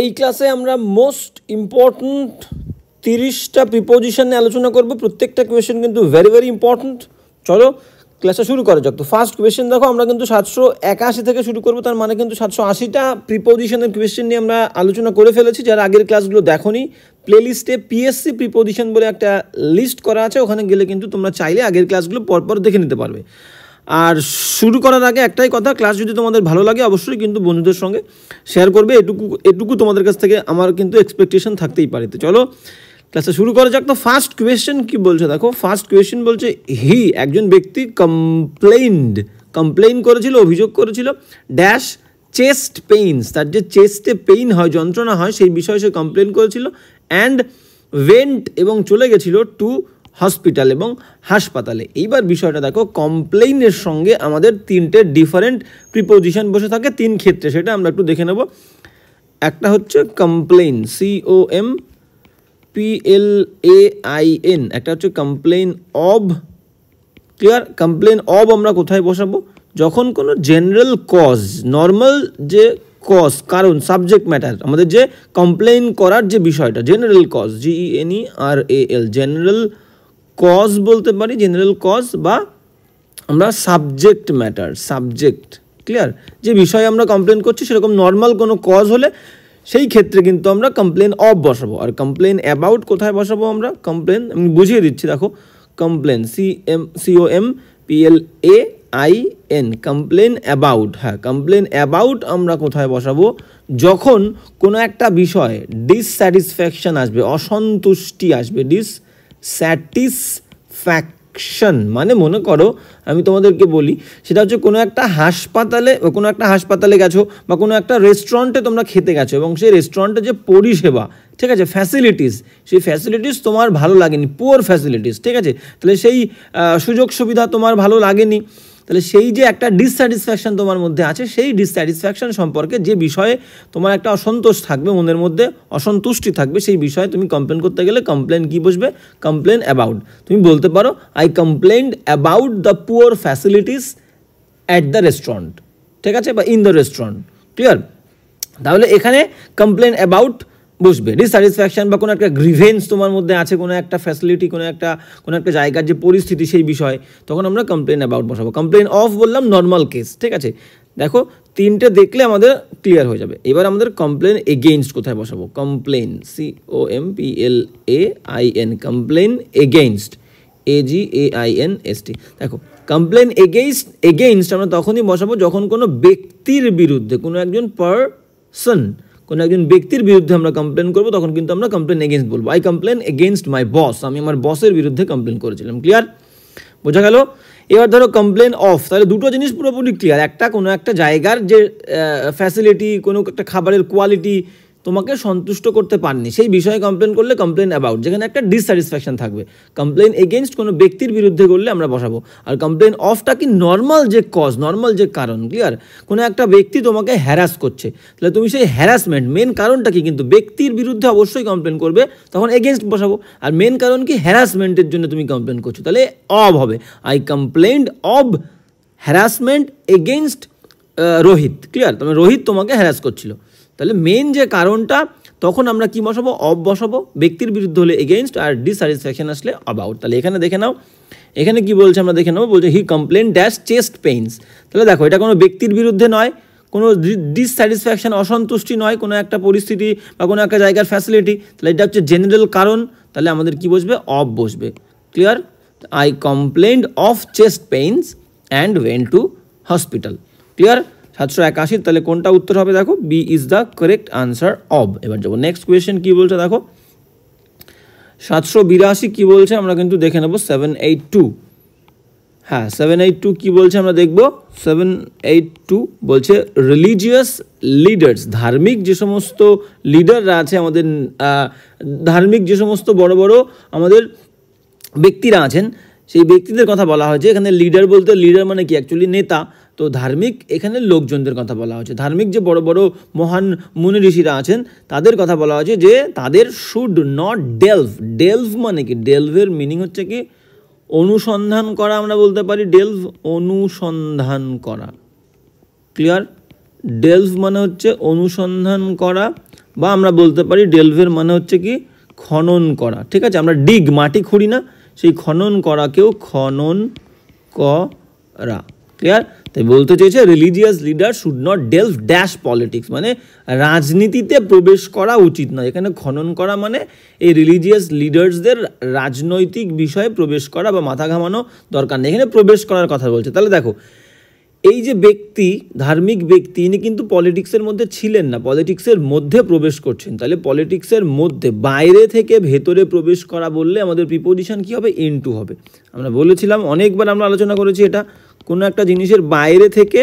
এই ক্লাসে আমরা মোস্ট ইম্পর্ট্যান্ট 30টা প্রিপোজিশন নিয়ে আলোচনা করব। প্রত্যেকটা কোয়েশ্চেন কিন্তু ভেরি ভেরি ইম্পর্ট্যান্ট। চলো ক্লাসটা শুরু করা যাক। তো ফার্স্ট কোয়েশ্চেন দেখো, আমরা কিন্তু 781 থেকে শুরু করব, তার মানে কিন্তু 780টা প্রিপোজিশনের কোয়েশ্চেন নিয়ে আমরা আলোচনা করে ফেলেছি। যারা আগের ক্লাসগুলো দেখোনি, প্লেলিস্টে পিএসসি প্রিপোজিশন বলে একটা লিস্ট করা আছে, ওখানে গেলে কিন্তু তোমরা চাইলে আগের ক্লাসগুলো পরপর দেখে নিতে পারবে। আর শুরু করার আগে একটাই কথা, ক্লাস যদি তোমাদের ভালো লাগে অবশ্যই কিন্তু বন্ধুদের সঙ্গে শেয়ার করবে, এটুকু তোমাদের কাছ থেকে আমার কিন্তু এক্সপেকটেশন থাকতেই পারে। তো চলো ক্লাসটা শুরু করা যাক। তো ফার্স্ট কোয়েশ্চেন কি বলছে দেখো, ফার্স্ট কোয়েশ্চেন বলছে একজন ব্যক্তি কমপ্লেইন করেছিল, অভিযোগ করেছিল ড্যাশ চেস্ট পেইনস, তার যে চেস্টে পেইন হয়, যন্ত্রণা হয়, সেই বিষয়ে সে কমপ্লেইন করেছিল। অ্যান্ড ওয়েন্ট এবং চলে গেছিল টু হসপিটাল এবং হাসপাতালে। এইবার বিষয়টা দেখো, কমপ্লেইনের সঙ্গে আমাদের তিনটে ডিফারেন্ট প্রিপোজিশন বসে থাকে তিন ক্ষেত্রে, সেটা আমরা একটু দেখে নেব। একটা হচ্ছে কমপ্লেইন, COMPLAIN, একটা হচ্ছে complain of. Clear? Complain of আমরা কোথায় বসাবো? যখন কোনো জেনারেল কজ, নর্মাল যে কজ, কারণ, সাবজেক্ট ম্যাটার, আমাদের যে কমপ্লেইন করার যে বিষয়টা, general cause, GENERAL, general cause বলতে পারি, জেনারেল কজ, বা আমরা সাবজেক্ট ম্যাটার, সাবজেক্ট। ক্লিয়ার? যে বিষয়ে আমরা কমপ্লেন করছি সেরকম নর্মাল কোনো কজ হলে সেই ক্ষেত্রে কিন্তু আমরা কমপ্লেন অফ বসাবো। আর কমপ্লেন অ্যাবাউট কোথায় বসাবো আমরা? কমপ্লেন, আমি বুঝিয়ে দিচ্ছি দেখো, কমপ্লেন COMPLAIN, কমপ্লেন অ্যাবাউট। হ্যাঁ, কমপ্লেন অ্যাবাউট আমরা কোথায় বসাবো? যখন কোনো একটা বিষয়ে ডিসস্যাটিসফ্যাকশন আসবে, অসন্তুষ্টি আসবে। ডিসস্যাটিসফ্যাকশন মানে, মনে করো আমি তোমাদেরকে বলি, সেটা হচ্ছে কোনো একটা হাসপাতালে গেছো বা কোনো একটা রেস্টুরেন্টে তোমরা খেতে গেছো, এবং সেই রেস্টুরেন্টে যে পরিষেবা, ঠিক আছে, ফ্যাসিলিটিস, সেই ফ্যাসিলিটিস তোমার ভালো লাগেনি, পুয়ার ফ্যাসিলিটিস, ঠিক আছে, তাহলে সেই সুযোগ সুবিধা তোমার ভালো লাগেনি, তাহলে সেই যে একটা ডিসস্যাটিসফ্যাকশন তোমার মধ্যে আছে, সেই ডিসস্যাটিসফ্যাকশন সম্পর্কে যে বিষয়ে তোমার একটা অসন্তোষ থাকবে, মনের মধ্যে অসন্তুষ্টি থাকবে, সেই বিষয়ে তুমি কমপ্লেন করতে গেলে কমপ্লেন কি বসবে? Complain about. তুমি বলতে পারো, I complained about the poor facilities at the restaurant, ঠিক আছে, বা ইন দ্য রেস্টুরেন্ট। ক্লিয়ার? তাহলে এখানে কমপ্লেন অ্যাবাউট বসবে। ডিসস্যাটিসফ্যাকশন বা কোনো একটা গ্রিভেন্স তোমার মধ্যে আছে, কোনো একটা ফ্যাসিলিটি, কোনো একটা জায়গার যে পরিস্থিতি, সেই বিষয়ে, তখন আমরা কমপ্লেন অ্যাবাউট বসাবো। কমপ্লেন অফ বললাম নর্মাল কেস, ঠিক আছে। দেখো তিনটে দেখলে আমাদের ক্লিয়ার হয়ে যাবে। এবার আমাদের কমপ্লেন এগেইনস্ট কোথায় বসাবো? Complain COMPLAIN, complain against, AGAINST। দেখো কমপ্লেন এগেইনস্ট আমরা তখনই বসাবো যখন কোনো ব্যক্তির বিরুদ্ধে, কোনো একজন কোনো একজন ব্যক্তির বিরুদ্ধে আমরা কমপ্লেন করবো, তখন কিন্তু আমরা কমপ্লেন এগেইনস্ট বলবো। আই কমপ্লেন এগেইনস্ট মাই বস, আমি আমার বসের বিরুদ্ধে কমপ্লেন করেছিলাম। ক্লিয়ার? বোঝা গেল? এবার ধরো কমপ্লেন অফ, তাহলে দুটো জিনিস পুরোপুরি ক্লিয়ার। একটা, কোনো একটা জায়গার যে ফ্যাসিলিটি, কোনো একটা খাবারের কোয়ালিটি তোমাকে সন্তুষ্ট করতে পারেনি, সেই বিষয়ে কমপ্লেন করলে কমপ্লেন অ্যাবাউট, যেখানে একটা ডিসস্যাটিসফ্যাকশন থাকবে। কমপ্লেন এগেইনস্ট কোনো ব্যক্তির বিরুদ্ধে করলে আমরা বসাবো। আর কমপ্লেন অফটা কি? নর্মাল যে কজ, নর্মাল যে কারণ। ক্লিয়ার? কোনো একটা ব্যক্তি তোমাকে হ্যারাস করছে, তাহলে তুমি সেই হ্যারাসমেন্ট, মেন কারণটা কি? কিন্তু ব্যক্তির বিরুদ্ধে অবশ্যই কমপ্লেন করবে, তখন এগেইনস্ট বসাবো। আর মেন কারণ কি? হ্যারাসমেন্টের জন্য তুমি কমপ্লেন করছো, তাহলে অব হবে। I complained of harassment against Rohit. Clear? তবে রোহিত তোমাকে হ্যারাস করছিল, তাহলে মেন যে কারণটা, তখন আমরা কি বসাবো? অব বসাবো। ব্যক্তির বিরুদ্ধে হলে এগেইনস্ট, আর ডিসস্যাটিসফ্যাকশন আসলে অ্যাবাউট। তাহলে এখানে দেখে নাও, এখানে কি বলছে আমরা দেখে নেবো। বলছে হি কমপ্লেন ড্যাশ চেস্ট পেইনস। তাহলে দেখো, এটা কোনো ব্যক্তির বিরুদ্ধে নয়, কোনো ডিসস্যাটিসফ্যাকশন, অসন্তুষ্টি নয়, কোনো একটা পরিস্থিতি বা কোনো একটা জায়গার ফ্যাসিলিটি, তাহলে এটা হচ্ছে জেনারেল কারণ, তাহলে আমাদের কি বসবে? অব বসবে। Clear? I complained of chest pains and went to hospital. Clear? 781, তাহলে কোনটা উত্তর হবে? দেখো, B is the correct answer of. এবার যাবো নেক্সট কোয়েশ্চেন কি বলছে দেখো, 782 কি বলছে আমরা কিন্তু দেখে নেবো। 782, হ্যাঁ 782 কি বলছে আমরা দেখবো। 782 বলছে রিলিজিয়াস লিডার্স, ধার্মিক যে সমস্ত লিডাররা আছে আমাদের, ধার্মিক যে সমস্ত বড় বড় আমাদের ব্যক্তিরা আছেন, সেই ব্যক্তিদের কথা বলা হয়েছে। এখানে লিডার বলতে, লিডার মানে কি? অ্যাকচুয়ালি নেতা। তো ধার্মিক এখানে লোকজনদের কথা বলা হয়েছে। ধার্মিক যে বড় বড় মহান মুনি ঋষিরা আছেন, তাদের কথা বলা হয়েছে যে তাদের শুড নট ডেলভ মানে কি? ডেলভের মিনিং হচ্ছে কি? অনুসন্ধান করা, আমরা বলতে পারি ডেলভ, অনুসন্ধান করা। ক্লিয়ার? ডেলভ মানে হচ্ছে অনুসন্ধান করা, বা আমরা বলতে পারি ডেলভের মানে হচ্ছে কি খনন করা, ঠিক আছে, আমরা ডিগ মাটি খুঁড়ি না, সেই খনন করাকেও খনন করা, ক্লিয়ার। তাই বলতে চেয়েছে religious leader should not delve dash politics, মানে রাজনীতিতে প্রবেশ করা উচিত নয়। এখানে খনন করা মানে এই রিলিজিয়াস লিডার্সদের রাজনৈতিক বিষয়ে প্রবেশ করা বা মাথা ঘামানো দরকার নেই, এখানে প্রবেশ করার কথা বলছে। তাহলে দেখো এই যে ব্যক্তি, ধার্মিক ব্যক্তি, ইনি কিন্তু পলিটিক্সের মধ্যে ছিলেন না, পলিটিক্সের মধ্যে প্রবেশ করছেন। তাহলে পলিটিক্সের মধ্যে, বাইরে থেকে ভেতরে প্রবেশ করা বললে আমাদের প্রিপোজিশন কী হবে? ইনটু হবে। আমরা বলেছিলাম, অনেকবার আমরা আলোচনা করেছি এটা, কোনো একটা জিনিসের বাইরে থেকে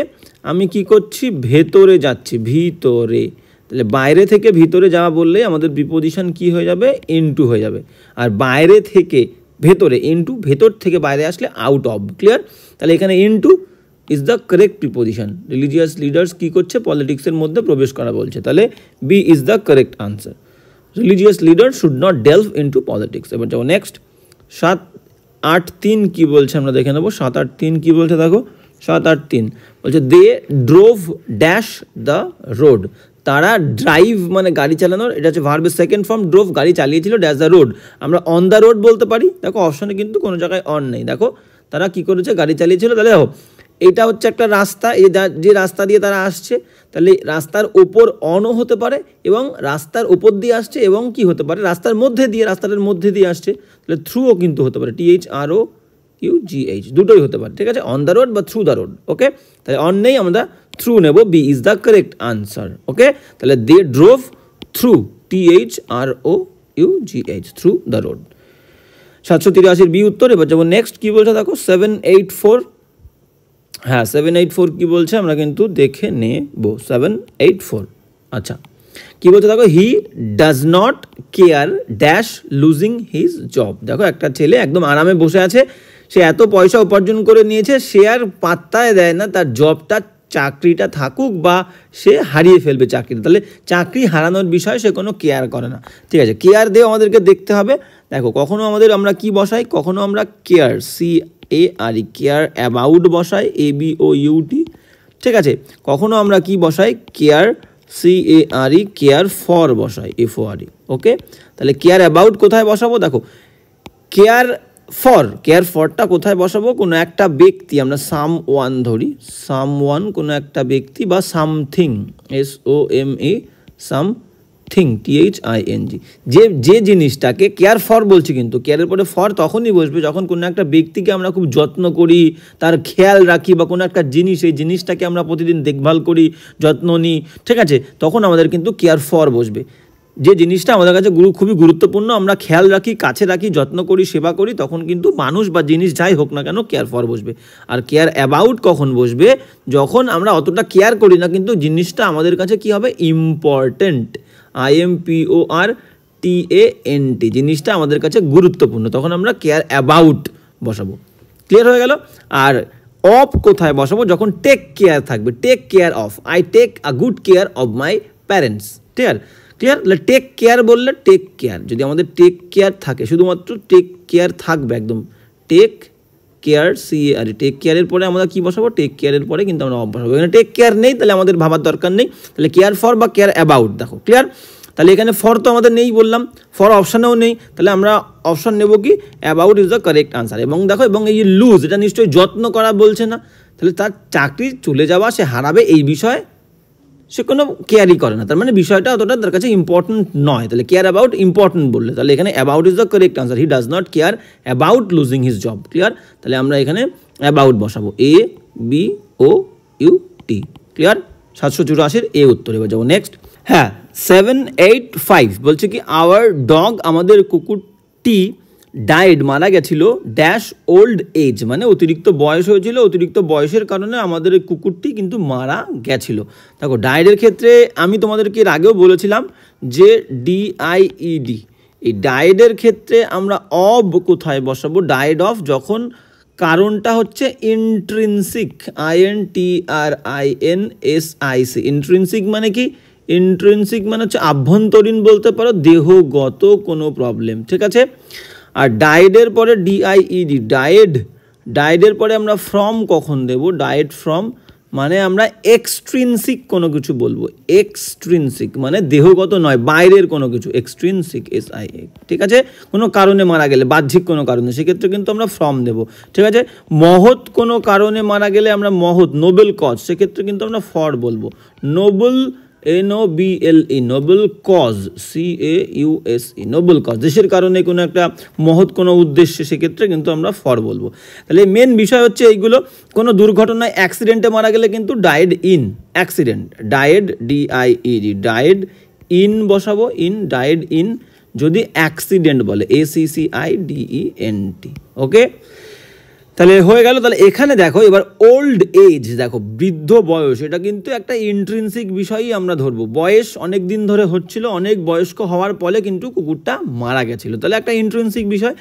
আমি কি করছি? ভেতরে যাচ্ছি, ভিতরে। তাহলে বাইরে থেকে ভিতরে যাওয়া বললে আমাদের প্রিপোজিশন কি হয়ে যাবে? ইনটু হয়ে যাবে। আর বাইরে থেকে ভেতরে ইনটু, ভেতর থেকে বাইরে আসলে আউট অফ, ক্লিয়ার। তাহলে এখানে into is the correct preposition. Religious leaders কী করছে? পলিটিক্সের মধ্যে প্রবেশ করা বলছে, তাহলে B is the correct answer. Religious leader should not delve into politics. এবার যাবো নেক্সট, 7-8-3 কী বলছে আমরা দেখে নেবো। 7-8-3 কী বলছে দেখো, 7-8-3 বলছে দে ড্রোভ ড্যাশ দ্য রোড। তারা ড্রাইভ মানে গাড়ি চালানোর, এটা হচ্ছে ভার্বের সেকেন্ড ফর্ম। ড্রোভ গাড়ি চালিয়েছিল, ড্যাশ দ্য রোড আমরা অন দ্য রোড বলতে পারি। দেখো অপশনে কিন্তু কোনো জায়গায় অন নেই। দেখো তারা কী করেছে? গাড়ি চালিয়েছিল। তাহলে দেখো এটা হচ্ছে একটা রাস্তা, এই যে রাস্তা দিয়ে তারা আসছে, তাহলে রাস্তার ওপর অনও হতে পারে এবং রাস্তার ওপর দিয়ে আসছে, এবং কি হতে পারে? রাস্তার মধ্যে দিয়ে, রাস্তার মধ্যে দিয়ে আসছে, তাহলে থ্রুও কিন্তু হতে পারে, THROUGH দুটোই হতে পারে, ঠিক আছে, অন দ্য রোড বা থ্রু দ্য রোড। ওকে, তাহলে অন নেই, আমরা থ্রু নেব, B is the correct answer. Okay, তাহলে they drove through, THROUGH, through the road. 783 B উত্তর। এবার যাবো নেক্সট, কী বলছে দেখো, 784। হ্যাঁ 784 কী বলছে আমরা কিন্তু দেখে নেব। 784 আচ্ছা কী বলছে দেখো, he does not care dash losing his job. দেখো একটা ছেলে একদম আরামে বসে আছে, সে এত পয়সা উপার্জন করে নিয়েছে, সে আর পাত্তায় দেয় না তার জবটা, চাকরিটা থাকুক বা সে হারিয়ে ফেলবে চাকরিটা। তাহলে চাকরি হারানোর বিষয়ে সে কোনো কেয়ার করে না, ঠিক আছে। কেয়ার দিয়ে আমাদেরকে দেখতে হবে। দেখো কখনো আমরা কি বসাই? কখনো আমরা কেয়ার, CARE, কেয়ার অ্যাবাউট বসাই, ABOUT, ঠিক আছে। কখনো আমরা কি বসাই? কেয়ার, CARE, কেয়ার ফর বসাই, FORE। ওকে, তাহলে কেয়ার অ্যাবাউট কোথায় বসাবো? দেখো কেয়ার ফরটা কোথায় বসাবো? কোনো একটা ব্যক্তি, আমরা সাম ওয়ান ধরি, সাম ওয়ান কোনো একটা ব্যক্তি, বা সামথিং, SOME, সামথিং, THING, যে জিনিসটাকে কেয়ার ফর বলছি, কিন্তু কেয়ারের পরে ফর তখনই বসবে যখন কোনো একটা ব্যক্তিকে আমরা খুব যত্ন করি, তার খেয়াল রাখি, বা কোনো একটা জিনিস, এই জিনিসটাকে আমরা প্রতিদিন দেখভাল করি, যত্ন নিই, ঠিক আছে, তখন আমাদের কিন্তু কেয়ার ফর বসবে। যে জিনিসটা আমাদের কাছে খুবই গুরুত্বপূর্ণ, আমরা খেয়াল রাখি, কাছে রাখি, যত্ন করি, সেবা করি, তখন কিন্তু মানুষ বা জিনিস যাই হোক না কেন কেয়ার ফর বসবে। আর কেয়ার অ্যাবাউট কখন বসবে? যখন আমরা অতটা কেয়ার করি না কিন্তু জিনিসটা আমাদের কাছে কি হবে? ইম্পর্টেন্ট, IMPORTANT, জিনিসটা আমাদের কাছে গুরুত্বপূর্ণ, তখন আমরা কেয়ার অ্যাবাউট বসাবো। ক্লিয়ার হয়ে গেল? আর অফ কোথায় বসাবো? যখন টেক কেয়ার থাকবে, take care of, I take a good care of my parents. Clear? Take care বললে টেক কেয়ার, যদি আমাদের টেক কেয়ার থাকে, শুধুমাত্র টেক কেয়ার থাকবে, একদম টেক কেয়ার, CARE, টেক কেয়ারের পরে আমরা কি বসাবো? টেক কেয়ারের পরে কিন্তু আমরা অফ বসাবো। এখানে টেক কেয়ার নেই, তাহলে আমাদের ভাবার দরকার নেই, তাহলে কেয়ার ফর বা কেয়ার অ্যাবাউট। দেখো ক্লিয়ার? তাহলে এখানে ফর তো আমাদের নেই বললাম, ফর অপশানেও নেই, তাহলে আমরা অপশান নেব কি? About is the correct answer. এবং দেখো, এবং এই লুজ, এটা নিশ্চয়ই যত্ন করা বলছে না, তাহলে তার চাকরি চলে যাওয়া, সে হারাবে, এই বিষয়ে সে কোনো কেয়ারই করে না, তার মানে বিষয়টা অতটা তার কাছে ইম্পর্টেন্ট নয়। তাহলে কেয়ার অ্যাবাউট ইম্পর্টেন্ট বললে, তাহলে এখানে about is the correct answer. He does not care about losing his job. Clear? তাহলে আমরা এখানে অ্যাবাউট বসাবো, ABOUT। ক্লিয়ার? 784 এ উত্তর। এবার যাবো নেক্সট। হ্যাঁ 785 বলছে কি, আওয়ার ডগ, আমাদের কুকুরটি, ডায়েড মারা গেছিল, ড্যাশ ওল্ড এজ, মানে অতিরিক্ত বয়স হয়েছিল, অতিরিক্ত বয়সের কারণে আমাদের এই কুকুরটি কিন্তু মারা গেছিল। দেখো ডায়েডের ক্ষেত্রে আমি তোমাদেরকে এর আগেও বলেছিলাম যে DIED, এই ডায়েডের ক্ষেত্রে আমরা অব কোথায় বসাবো? ডায়েড অফ, যখন কারণটা হচ্ছে ইন্ট্রিনসিক, INTRINSIC। ইন্ট্রিনসিক মানে কি? ইন্ট্রিনসিক মানে হচ্ছে আভ্যন্তরীণ বলতে পারো, দেহগত কোনো প্রবলেম, ঠিক আছে। আর ডায়েডের পরে DIED, ডায়েডের পরে আমরা ফ্রম কখন দেব? ডায়েড ফ্রম, মানে আমরা এক্সট্রিনসিক কোনো কিছু বলবো, এক্সট্রিনসিক মানে দেহগত নয়, বাইরের কোনো কিছু, এক্সট্রিনসিক SIA, ঠিক আছে। কোনো কারণে মারা গেলে, বাহ্যিক কোনো কারণে, সেক্ষেত্রে কিন্তু আমরা ফ্রম দেব, ঠিক আছে। মহৎ কোনো কারণে মারা গেলে আমরা মহৎ, নোবেল কজ, সেক্ষেত্রে কিন্তু আমরা ফর বলবো। Noble NOBLE, noble cause CAUSE, noble cause, দেশের কারণে কোনো একটা মহৎ কোনো উদ্দেশ্যে, সেক্ষেত্রে কিন্তু আমরা ফর বলবো। তাহলে মেন বিষয় হচ্ছে এইগুলো। কোনো দুর্ঘটনায় অ্যাক্সিডেন্টে মারা গেলে কিন্তু died in accident, died DIED, died in বসাবো, ইন, ডায়েড ইন। যদি অ্যাক্সিডেন্ট বলে ACCIDENT, ওকে। তাহলে হয়ে গেল। তাহলে এখানে দেখো এবার ওল্ড এজ, দেখো বৃদ্ধ বয়স, এটা কিন্তু একটা ইন্ট্রিনসিক বিষয়ই আমরা ধরবো। বয়স অনেক দিন ধরে হচ্ছিল, অনেক বয়স্ক হওয়ার ফলে কিন্তু কুকুরটা মারা গেছিলো, তাহলে একটা ইন্ট্রিনসিক বিষয়।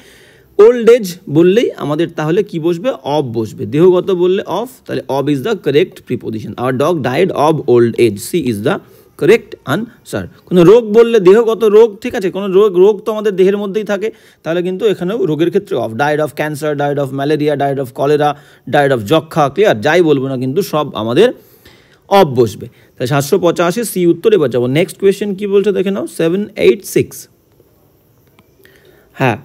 ওল্ড এজ বললেই আমাদের তাহলে কি বসবে, অফ বসবে। দেহগত বললে অফ, তাহলে of is the correct preposition. Our dog died of old age, C is the correct answer. কোনো রোগ বললে দেহগত রোগ, ঠিক আছে, কোনো রোগ তো আমাদের দেহের মধ্যেই থাকে, তাহলে কিন্তু এখানেও রোগের ক্ষেত্রে of. Died of cancer, died of malaria, died of cholera, died of যক্ষা, ক্লিয়ার, যাই বলবো না কিন্তু সব আমাদের অফ বসবে। তাই 785 সি উত্তর। এবার যাবো নেক্সট কোয়েশ্চেন, কি বলছে দেখে নাও, 786। হ্যাঁ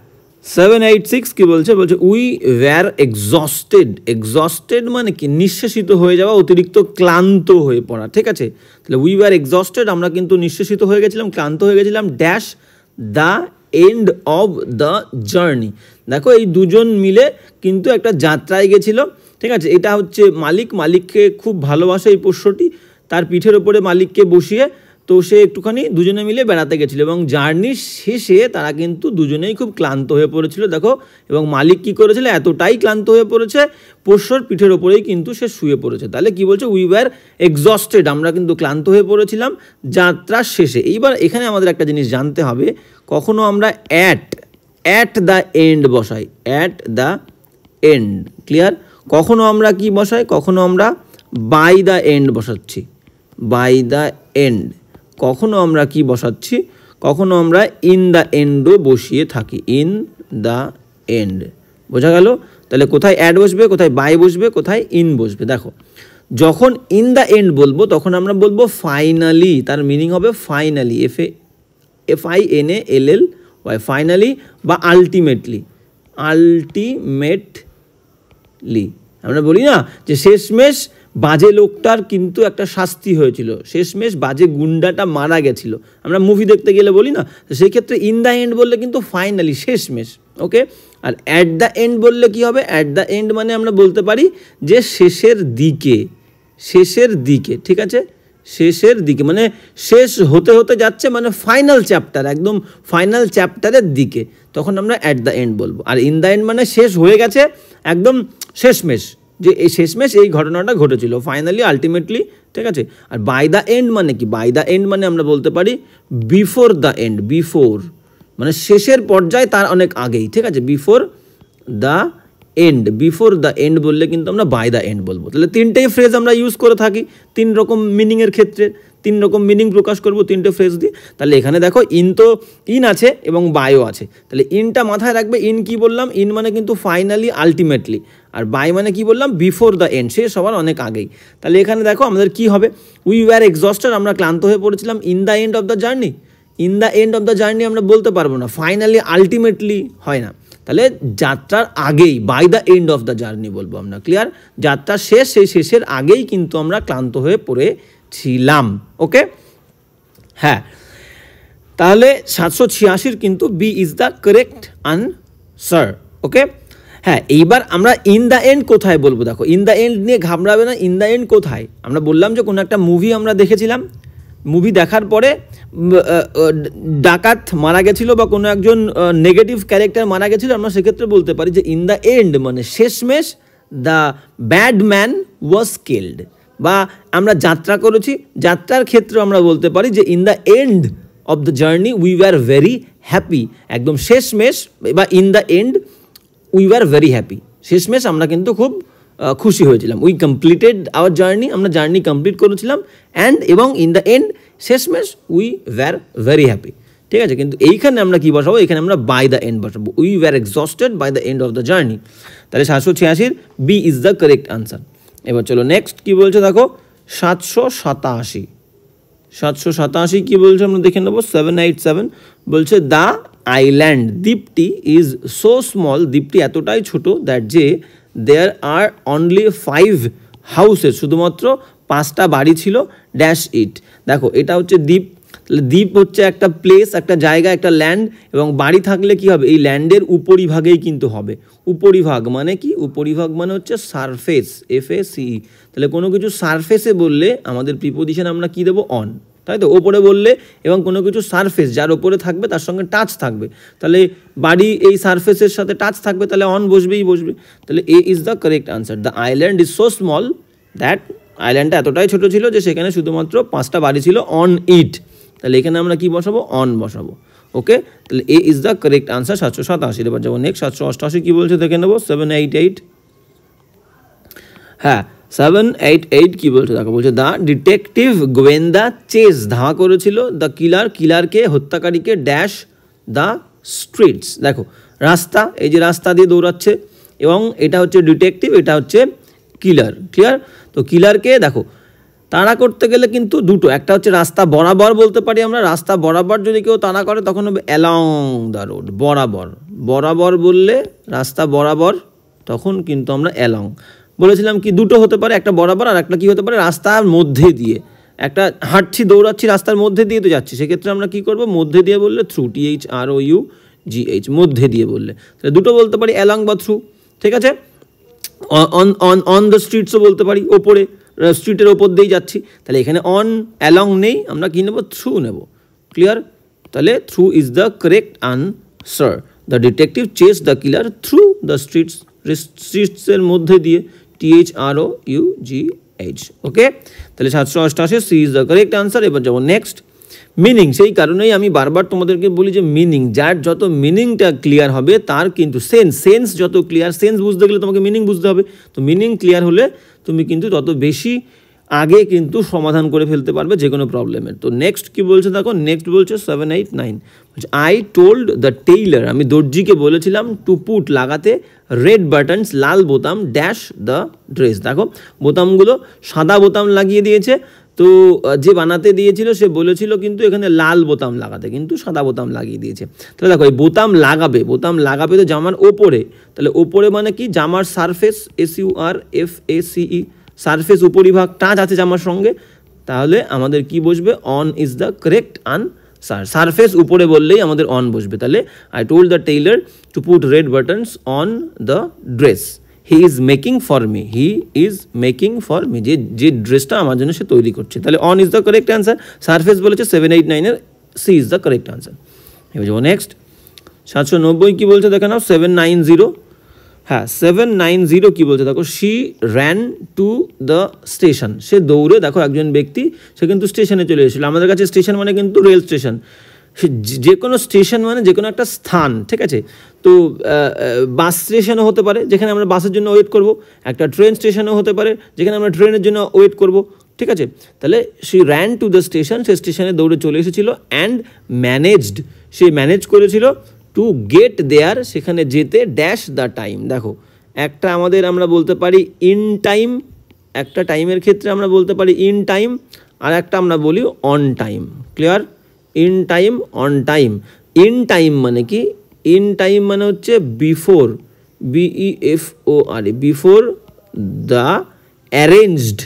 786 কি বলছে, বলছে উই ওয়্যার এক্সস্টেড। এক্সস্টেড মানে কি, নিঃশেষিত হয়ে যাওয়া, অতিরিক্ত ক্লান্ত হয়ে পড়া, ঠিক আছে। তাহলে উই ওয়্যার এক্সস্টেড, আমরা কিন্তু নিঃশেষিত হয়ে গেছিলাম, ক্লান্ত হয়ে গেছিলাম, dash the end of the journey. দেখো এই দুজন মিলে কিন্তু একটা যাত্রায় গেছিল, ঠিক আছে। এটা হচ্ছে মালিককে খুব ভালোবাসে এই পোষ্যটি, তার পিঠের ওপরে মালিককে বসিয়ে, তো সে একটুখানি দুজনে মিলে বেড়াতে গেছিলো এবং জার্নির শেষে তারা কিন্তু দুজনেই খুব ক্লান্ত হয়ে পড়েছিল, দেখো। এবং মালিক কি করেছিল, এতটাই ক্লান্ত হয়ে পড়েছে, পোষ্যর পিঠের ওপরেই কিন্তু সে শুয়ে পড়েছে। তাহলে কি বলছে, উই ওয়্যার এক্সস্টেড, আমরা কিন্তু ক্লান্ত হয়ে পড়েছিলাম যাত্রার শেষে। এইবার এখানে আমাদের একটা জিনিস জানতে হবে, কখনো আমরা অ্যাট দ্য এন্ড বসাই, অ্যাট দ্য এন্ড, ক্লিয়ার। কখনো আমরা কি বসাই, কখনো আমরা বাই দ্য এন্ড বসাচ্ছি, বাই দ্য এন্ড। কখনো আমরা কি বসাচ্ছি, কখনো আমরা ইন দ্য এন্ডও বসিয়ে থাকি, ইন দ্য এন্ড, বোঝা গেল। তাহলে কোথায় অ্যাড বসবে, কোথায় বাই বসবে, কোথায় ইন বসবে। দেখো যখন ইন দ্য এন্ড বলবো তখন আমরা বলবো ফাইনালি, তার মিনিং হবে ফাইনালি, FINALLY, ফাইনালি, বা আলটিমেটলি, আলটিমেটলি। আমরা বলি না যে শেষমেশ বাজে লোকটার কিন্তু একটা শাস্তি হয়েছিল, শেষমেশ বাজে গুন্ডাটা মারা গেছিল, আমরা মুভি দেখতে গেলে বলি না। তো সেই ক্ষেত্রে ইন দ্য এন্ড বললে কিন্তু ফাইনালি, শেষমেশ, ওকে। আর অ্যাট দ্য এন্ড বললে কি হবে, অ্যাট দ্য এন্ড মানে আমরা বলতে পারি যে শেষের দিকে, শেষের দিকে, ঠিক আছে, শেষের দিকে মানে শেষ হতে হতে যাচ্ছে, মানে ফাইনাল চ্যাপ্টার, একদম ফাইনাল চ্যাপ্টারের দিকে, তখন আমরা অ্যাট দ্য এন্ড বলবো। আর ইন দ্য এন্ড মানে শেষ হয়ে গেছে, একদম শেষমেশ, যে এই শেষমেশ এই ঘটনাটা ঘটেছিল, ফাইনালি, আলটিমেটলি, ঠিক আছে। আর বাই দ্য এন্ড মানে কি, বাই দ্য এন্ড মানে আমরা বলতে পারি বিফোর দ্য এন্ড, বিফোর মানে শেষের পর্যায়ে, তার অনেক আগেই, ঠিক আছে, before the end, before the end বললে কিন্তু আমরা বাই দ্য এন্ড বলবো। তাহলে তিনটেই ফ্রেজ আমরা ইউজ করে থাকি, তিন রকম মিনিংয়ের ক্ষেত্রে, তিন রকম মিনিং প্রকাশ করব তিনটে ফ্রেজ দিয়ে। তাহলে এখানে দেখো ইন তো ইন আছে এবং বায়ও আছে, তাহলে ইনটা মাথায় রাখবে। ইন কি বললাম, ইন মানে কিন্তু ফাইনালি, আলটিমেটলি, আর বাই মানে কি বললাম, বিফোর দ্য এন্ড, শেষ হওয়ার অনেক আগেই। তাহলে এখানে দেখো আমাদের কি হবে, উই ওয়্যার এক্সস্টেড, আমরা ক্লান্ত হয়ে পড়েছিলাম, in the end of the journey, in the end of the journey আমরা বলতে পারবো না, ফাইনালি, আলটিমেটলি হয় না। তাহলে যাত্রার আগেই, by the end of the journey বলবো আমরা, ক্লিয়ার। যাত্রার শেষ, সেই শেষের আগেই কিন্তু আমরা ক্লান্ত হয়ে পড়েছিলাম, ওকে। হ্যাঁ, তাহলে 786 কিন্তু B is the correct answer, okay. হ্যাঁ, এইবার আমরা ইন দ্য এন্ড কোথায় বলবো, দেখো ইন দ্য এন্ড নিয়ে ঘাবড়াবে না। ইন দ্য এন্ড কোথায়, আমরা বললাম যে কোনো একটা মুভি আমরা দেখেছিলাম, মুভি দেখার পরে ডাকাত মারা গেছিলো বা কোনো একজন নেগেটিভ ক্যারেক্টার মারা গেছিলো, আমরা সেক্ষেত্রে বলতে পারি যে ইন দ্য এন্ড মানে শেষমেশ the bad man was killed. বা আমরা যাত্রা করেছি, যাত্রার ক্ষেত্রে আমরা বলতে পারি যে in the end of the journey we were very happy, একদম শেষমেশ, বা in the end we were very happy, শেষমেশ আমরা কিন্তু খুব খুশি হয়েছিলাম। উই কমপ্লিটেড আওয়ার জার্নি, আমরা জার্নি কমপ্লিট করেছিলাম, অ্যান্ড এবং ইন দ্য এন্ড শেষমেশ উই ওয়্যার ভেরি হ্যাপি, ঠিক আছে। কিন্তু এইখানে আমরা কি বসাবো, এখানে আমরা বাই দ্য এন্ড বসাবো, we were exhausted by the end of the journey. তাহলে 786 B is the correct answer. এবার চলো নেক্সট কি বলছে দেখো 787 কি বলছে আমরা দেখে নেবো 787 বলছে দ্য আইল্যান্ড দ্বীপটি ইজ সো স্মল দ্বীপটি এতটাই ছোট দ্যাট যে দেয়ার আর অনলি 5 হাউসেস শুধুমাত্র 5টা বাড়ি ছিল ড্যাশ ইট দেখো এটা হচ্ছে দ্বীপ দ্বীপ হচ্ছে একটা প্লেস একটা জায়গা একটা ল্যান্ড এবং বাড়ি থাকলে কি হবে এই ল্যান্ডের উপরিভাগেই কিন্তু হবে উপরিভাগ মানে কি উপরিভাগ মানে হচ্ছে সারফেস FACE তাহলে কোনো কিছু সারফেসে বললে আমাদের প্রিপোজিশন আমরা কি দেবো অন তাই তো ওপরে বললে এবং কোনো কিছু সারফেস যার ওপরে থাকবে তার সঙ্গে টাচ থাকবে তাহলে বাড়ি এই সারফেসের সাথে টাচ থাকবে তাহলে অন বসবে তাহলে A is the correct answer the island is so small that আইল্যান্ডটা এতটাই ছোট ছিল যে সেখানে শুধুমাত্র 5টা বাড়ি ছিল অন ইট তাহলে এখানে আমরা কি বসাবো অন বসাবো ওকে তাহলে A is the correct answer 787 এবার যাবো নেক্সট 788 কি বলছে দেখে নেবো 788 হ্যাঁ 788 কি বলছে দেখো বলছে দ্য ডিটেকটিভ গোয়েন্দা চেস ধাওয়া করেছিল দ্য কিলারকে হত্যাকারীকে ড্যাশ দ্য স্ট্রিটস দেখো রাস্তা এই যে রাস্তা দিয়ে দৌড়াচ্ছে এবং এটা হচ্ছে ডিটেকটিভ এটা হচ্ছে কিলার ক্লিয়ার তো কিলারকে দেখো তাড়া করতে গেলে কিন্তু দুটো একটা হচ্ছে রাস্তা বরাবর বলতে পারি আমরা রাস্তা বরাবর যদি কেউ তাড়া করে তখন হবে অ্যালং দ্য রোড বরাবর বললে রাস্তা বরাবর তখন কিন্তু আমরা অ্যালং বলেছিলাম কি দুটো হতে পারে একটা বরাবর আর একটা কি হতে পারে রাস্তার মধ্যে দিয়ে একটা হাঁটছি দৌড়াচ্ছি রাস্তার মধ্যে দিয়ে তো যাচ্ছি সেক্ষেত্রে আমরা কি করব মধ্যে দিয়ে বললে থ্রু THROUGH মধ্যে দিয়ে বললে তাহলে দুটো বলতে পারি অ্যালং বা থ্রু ঠিক আছে অন দ্য স্ট্রিটসও বলতে পারি ওপরে স্ট্রিটের ওপর দিয়েই যাচ্ছি তাহলে এখানে অন অ্যালং নেই আমরা কি নেব থ্রু নেব ক্লিয়ার তাহলে through is the correct answer the detective chase the killer through the স্ট্রিটসের মধ্যে দিয়ে THROUGH ওকে তাহলে 788 C is the correct answer এবার যাবো নেক্সট মিনিং সেই কারণেই আমি বারবার তোমাদেরকে বলি যে মিনিং যার যত মিনিংটা ক্লিয়ার হবে তার কিন্তু সেন্স যত ক্লিয়ার সেন্স বুঝতে গেলে তোমাকে মিনিং বুঝতে হবে তো মিনিং ক্লিয়ার হলে তুমি কিন্তু তত বেশি আগে কিন্তু সমাধান করে ফেলতে পারবে যে কোনো প্রবলেমের তো নেক্সট কি বলছে দেখো নেক্সট বলছে 789 আই টোল্ড দ্য টেইলার আমি দর্জিকে বলেছিলাম টু পুট লাগাতে রেড বাটনস লাল বোতাম ড্যাশ দ্য ড্রেস দেখো বোতামগুলো সাদা বোতাম লাগিয়ে দিয়েছে তো যে বানাতে দিয়েছিল সে বলেছিল কিন্তু এখানে লাল বোতাম লাগাতে কিন্তু সাদা বোতাম লাগিয়ে দিয়েছে তাহলে দেখো এই বোতাম লাগাবে তো জামার ওপরে তাহলে ওপরে মানে কি জামার সারফেস SURFACE সারফেস উপরিভাগ টাচ আছে জামার সঙ্গে তাহলে আমাদের কি বসবে on is the correct answer surface উপরে বললেই আমাদের অন বসবে তাহলে I told the tailor to put red buttons on the dress he is making for me যে ড্রেসটা আমার জন্য সে তৈরি করছে তাহলে on is the correct answer surface বলেছে 789 C is the correct answer এবার যাবো নেক্সট 790 কি বলছে দেখে নাও 790 হ্যাঁ 790 কি বলছে দেখো she ran to the station সে দৌড়ে দেখো একজন ব্যক্তি সে কিন্তু স্টেশনে চলে এসেছিল আমাদের কাছে স্টেশন মানে কিন্তু রেল স্টেশন যে কোনো স্টেশন মানে যে কোনো একটা স্থান ঠিক আছে তো বাস স্টেশনও হতে পারে যেখানে আমরা বাসের জন্য ওয়েট করব একটা ট্রেন স্টেশনও হতে পারে যেখানে আমরা ট্রেনের জন্য ওয়েট করব ঠিক আছে তাহলে she ran to the station সে স্টেশনে দৌড়ে চলে এসেছিল অ্যান্ড সে ম্যানেজ করেছিল টু গেট দেয়ার সেখানে যেতে ড্যাশ দ্য টাইম দেখো একটা আমরা বলতে পারি ইন টাইম একটা টাইমের ক্ষেত্রে আমরা বলতে পারি ইন টাইম আর একটা আমরা বলি on time clear in time on time in time মানে কি ইন টাইম মানে হচ্ছে before BEFOR before the arranged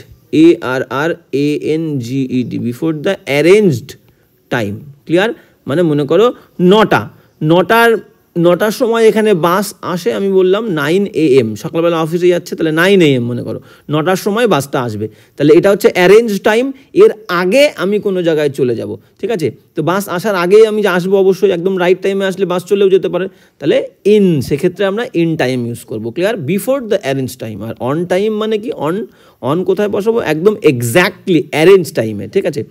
ARRANGED before the arranged time clear মানে মনে করো 9টার সময় এখানে বাস আসে আমি বললাম 9 AM সকালবেলা অফিসে যাচ্ছে তাহলে 9 AM মনে করো 9টার সময় বাসটা আসবে তাহলে এটা হচ্ছে অ্যারেঞ্জ টাইম এর আগে আমি কোনো জায়গায় চলে যাব ঠিক আছে তো বাস আসার আগেই আমি আসবো অবশ্যই একদম রাইট টাইমে আসলে বাস চলেও যেতে পারে তাহলে সেক্ষেত্রে আমরা ইন টাইম ইউজ করবো clear before the arrange time আর অন টাইম মানে কি অন কোথায় বসাবো একদম এক্স্যাক্টলি অ্যারেঞ্জ টাইমে ঠিক আছে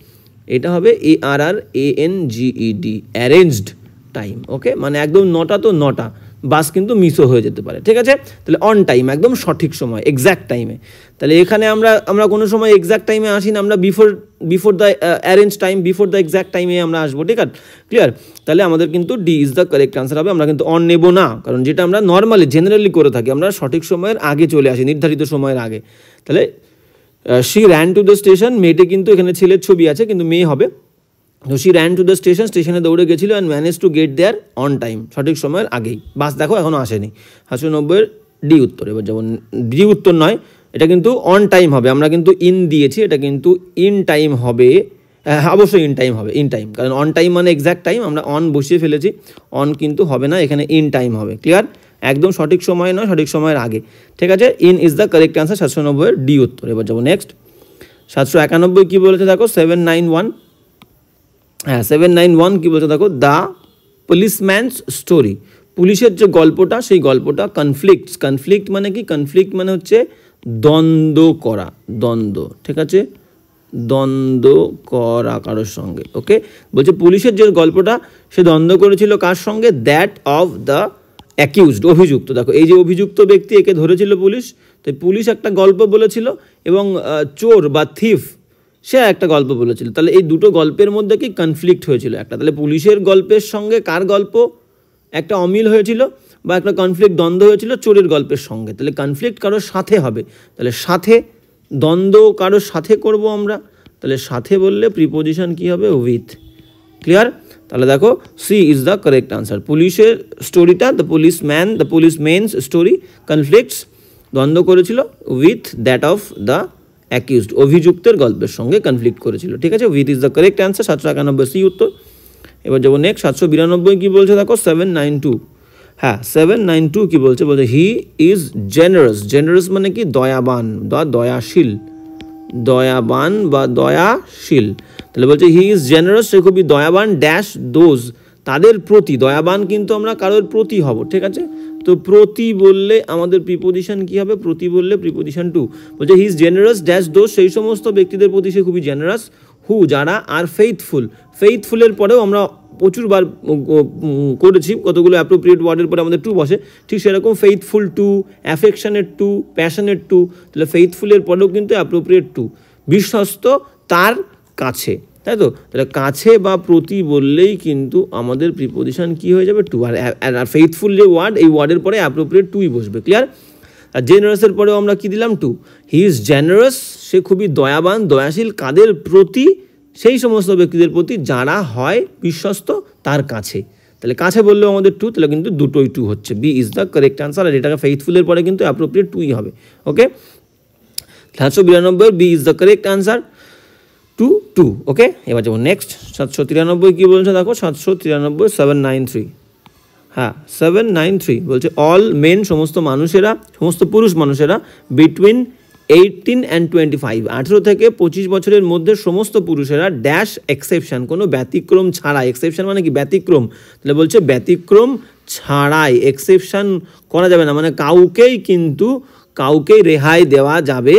এটা হবে ARRANGED অ্যারেঞ্জড টাইম ওকে মানে একদম 9টা তো 9টা বাস কিন্তু মিসও হয়ে যেতে পারে, ঠিক আছে। তাহলে অন টাইম, একদম সঠিক সময়, এক্স্যাক্ট টাইমে। তাহলে এখানে আমরা কোনো সময় এক্স্যাক্ট টাইমে আসি না, আমরা before the arrange time, before the exact টাইমে আমরা আসবো, ঠিক আছে, ক্লিয়ার। তাহলে আমাদের কিন্তু D is the correct answer হবে। আমরা কিন্তু অন নেব না, কারণ যেটা আমরা নর্মালি জেনারেলি করে থাকি, আমরা সঠিক সময়ের আগে চলে আসি, নির্ধারিত সময়ের আগে। তাহলে she ran to the station, মেয়েটে কিন্তু এখানে ছেলের ছবি আছে কিন্তু মেয়ে হবে। তো she ran to the station, স্টেশনে দৌড়ে গেছিলো, and manage to get there on time, সঠিক সময়ের আগেই। বাস দেখো এখনও আসেনি। 790 ডি উত্তর। এবার যেমন ডি উত্তর নয়, এটা কিন্তু অন টাইম হবে, আমরা কিন্তু ইন দিয়েছি, এটা কিন্তু ইন টাইম হবে, অবশ্যই ইন টাইম হবে, ইন টাইম, কারণ অন টাইম মানে এক্স্যাক্ট টাইম, আমরা অন বসিয়ে ফেলেছি, অন কিন্তু হবে না, এখানে ইন টাইম হবে, ক্লিয়ার। একদম সঠিক সময় নয়, সঠিক সময়ের আগে, ঠিক আছে। In is the correct answer, 790 D উত্তর। এবার যাবো নেক্সট। 791 কী বলেছে দেখো, 791, হ্যাঁ 791 কী বলছে দেখো, দ্য পুলিশম্যানস স্টোরি, পুলিশের যে গল্পটা, সেই গল্পটা কনফ্লিক্ট মানে কি, কনফ্লিক্ট মানে হচ্ছে দ্বন্দ্ব করা, দ্বন্দ্ব, ঠিক আছে, দ্বন্দ্ব করা কারোর সঙ্গে, ওকে। বলছে পুলিশের যে গল্পটা, সে দ্বন্দ্ব করেছিল কার সঙ্গে, দ্যাট অফ দ্য অ্যাকিউজড, অভিযুক্ত। দেখো এই যে অভিযুক্ত ব্যক্তি, একে ধরেছিল পুলিশ, তো পুলিশ একটা গল্প বলেছিল, এবং চোর বা থিফ সে একটা গল্প বলেছিল। তাহলে এই দুটো গল্পের মধ্যে কি কনফ্লিক্ট হয়েছিল একটা, তাহলে পুলিশের গল্পের সঙ্গে কার গল্প একটা অমিল হয়েছিল বা একটা কনফ্লিক্ট, দ্বন্দ্ব হয়েছিল চোরের গল্পের সঙ্গে। তাহলে কনফ্লিক্ট কারোর সাথে হবে, তাহলে সাথে, দ্বন্দ্ব কারোর সাথে করব আমরা, তাহলে সাথে বললে প্রিপোজিশন কি হবে, উইথ, ক্লিয়ার। তাহলে দেখো C is the correct answer. পুলিশের স্টোরিটা, দ্য পুলিশম্যানস স্টোরি কনফ্লিক্টস, দ্বন্দ্ব করেছিল, with that of the accused, অভিযুক্তের গল্পের সঙ্গে কনফ্লিক্ট করেছিল, ঠিক আছে। With is the correct answer, 791 C উত্তর। এবার যাবো নেক্সট। 792 কী বলছে দেখো, 792, হ্যাঁ 792 কী বলছে, বলছে হি ইজ জেনারাস মানে কি, দয়াবান বা দয়াশীল, দয়াবান বা দয়াশীল। তাহলে বলছে হি ইজ জেনারাস, সে খুবই দয়াবান, ড্যাশ দোজ, তাদের প্রতি, দয়াবান কিন্তু আমরা কারোর প্রতি হব, ঠিক আছে। তো প্রতি বললে আমাদের প্রিপোজিশন কি হবে, প্রতি বললে প্রিপোজিশন টু। বলছে he is generous dash those, সেই সমস্ত ব্যক্তিদের প্রতি সে খুবই জেনারাস, হু যারা আর ফেইথফুলের পরেও আমরা প্রচুরবার করেছি, কতগুলো অ্যাপ্রোপ্রিয়েট ওয়ার্ডের পরে আমাদের টু বসে, ঠিক সেরকম ফেইথফুল টু, অ্যাফেকশনের টু, প্যাশনের টু। তাহলে ফেইথফুলের পরেও কিন্তু অ্যাপ্রোপ্রিয়েট টু, বিশ্বস্ত তার কাছে, তাই তো। তাহলে কাছে বা প্রতি বললেই কিন্তু আমাদের প্রিপোজিশন কি হয়ে যাবে, টু। আর ফেইথফুল যে ওয়ার্ড, এই ওয়ার্ডের পরে অ্যাপ্রোপ্রিয়েট টুই বসবে, ক্লিয়ার। আর জেনারাসের পরেও আমরা কি দিলাম, টু। হি ইজ জেনারাস, সে খুবই দয়াবান, দয়াশীল, কাদের প্রতি, সেই সমস্ত ব্যক্তিদের প্রতি যারা হয় বিশ্বস্ত তার কাছে। তাহলে কাছে বললেও আমাদের টু, তাহলে কিন্তু দুটোই টু হচ্ছে। B is the correct answer, আর এটাকে ফেইথফুলের পরে কিন্তু অ্যাপ্রোপ্রিয়েট টুই হবে, okay. 792 B is the correct answer, to, okay. এবার যাবো নেক্সট। 793 কী বলছে দেখো, 793, 793, হ্যাঁ 793 বলছে অল মেন, সমস্ত মানুষেরা, সমস্ত পুরুষ মানুষেরা, বিটুইন 18 and 25, 18 থেকে 25 বছরের মধ্যে সমস্ত পুরুষেরা, ড্যাশ এক্সেপশন, কোনো ব্যতিক্রম ছাড়াই, এক্সেপশন মানে কি, ব্যতিক্রম। তাহলে বলছে ব্যতিক্রম ছাড়াই, এক্সেপশন করা যাবে না, মানে কাউকেই রেহাই দেওয়া যাবে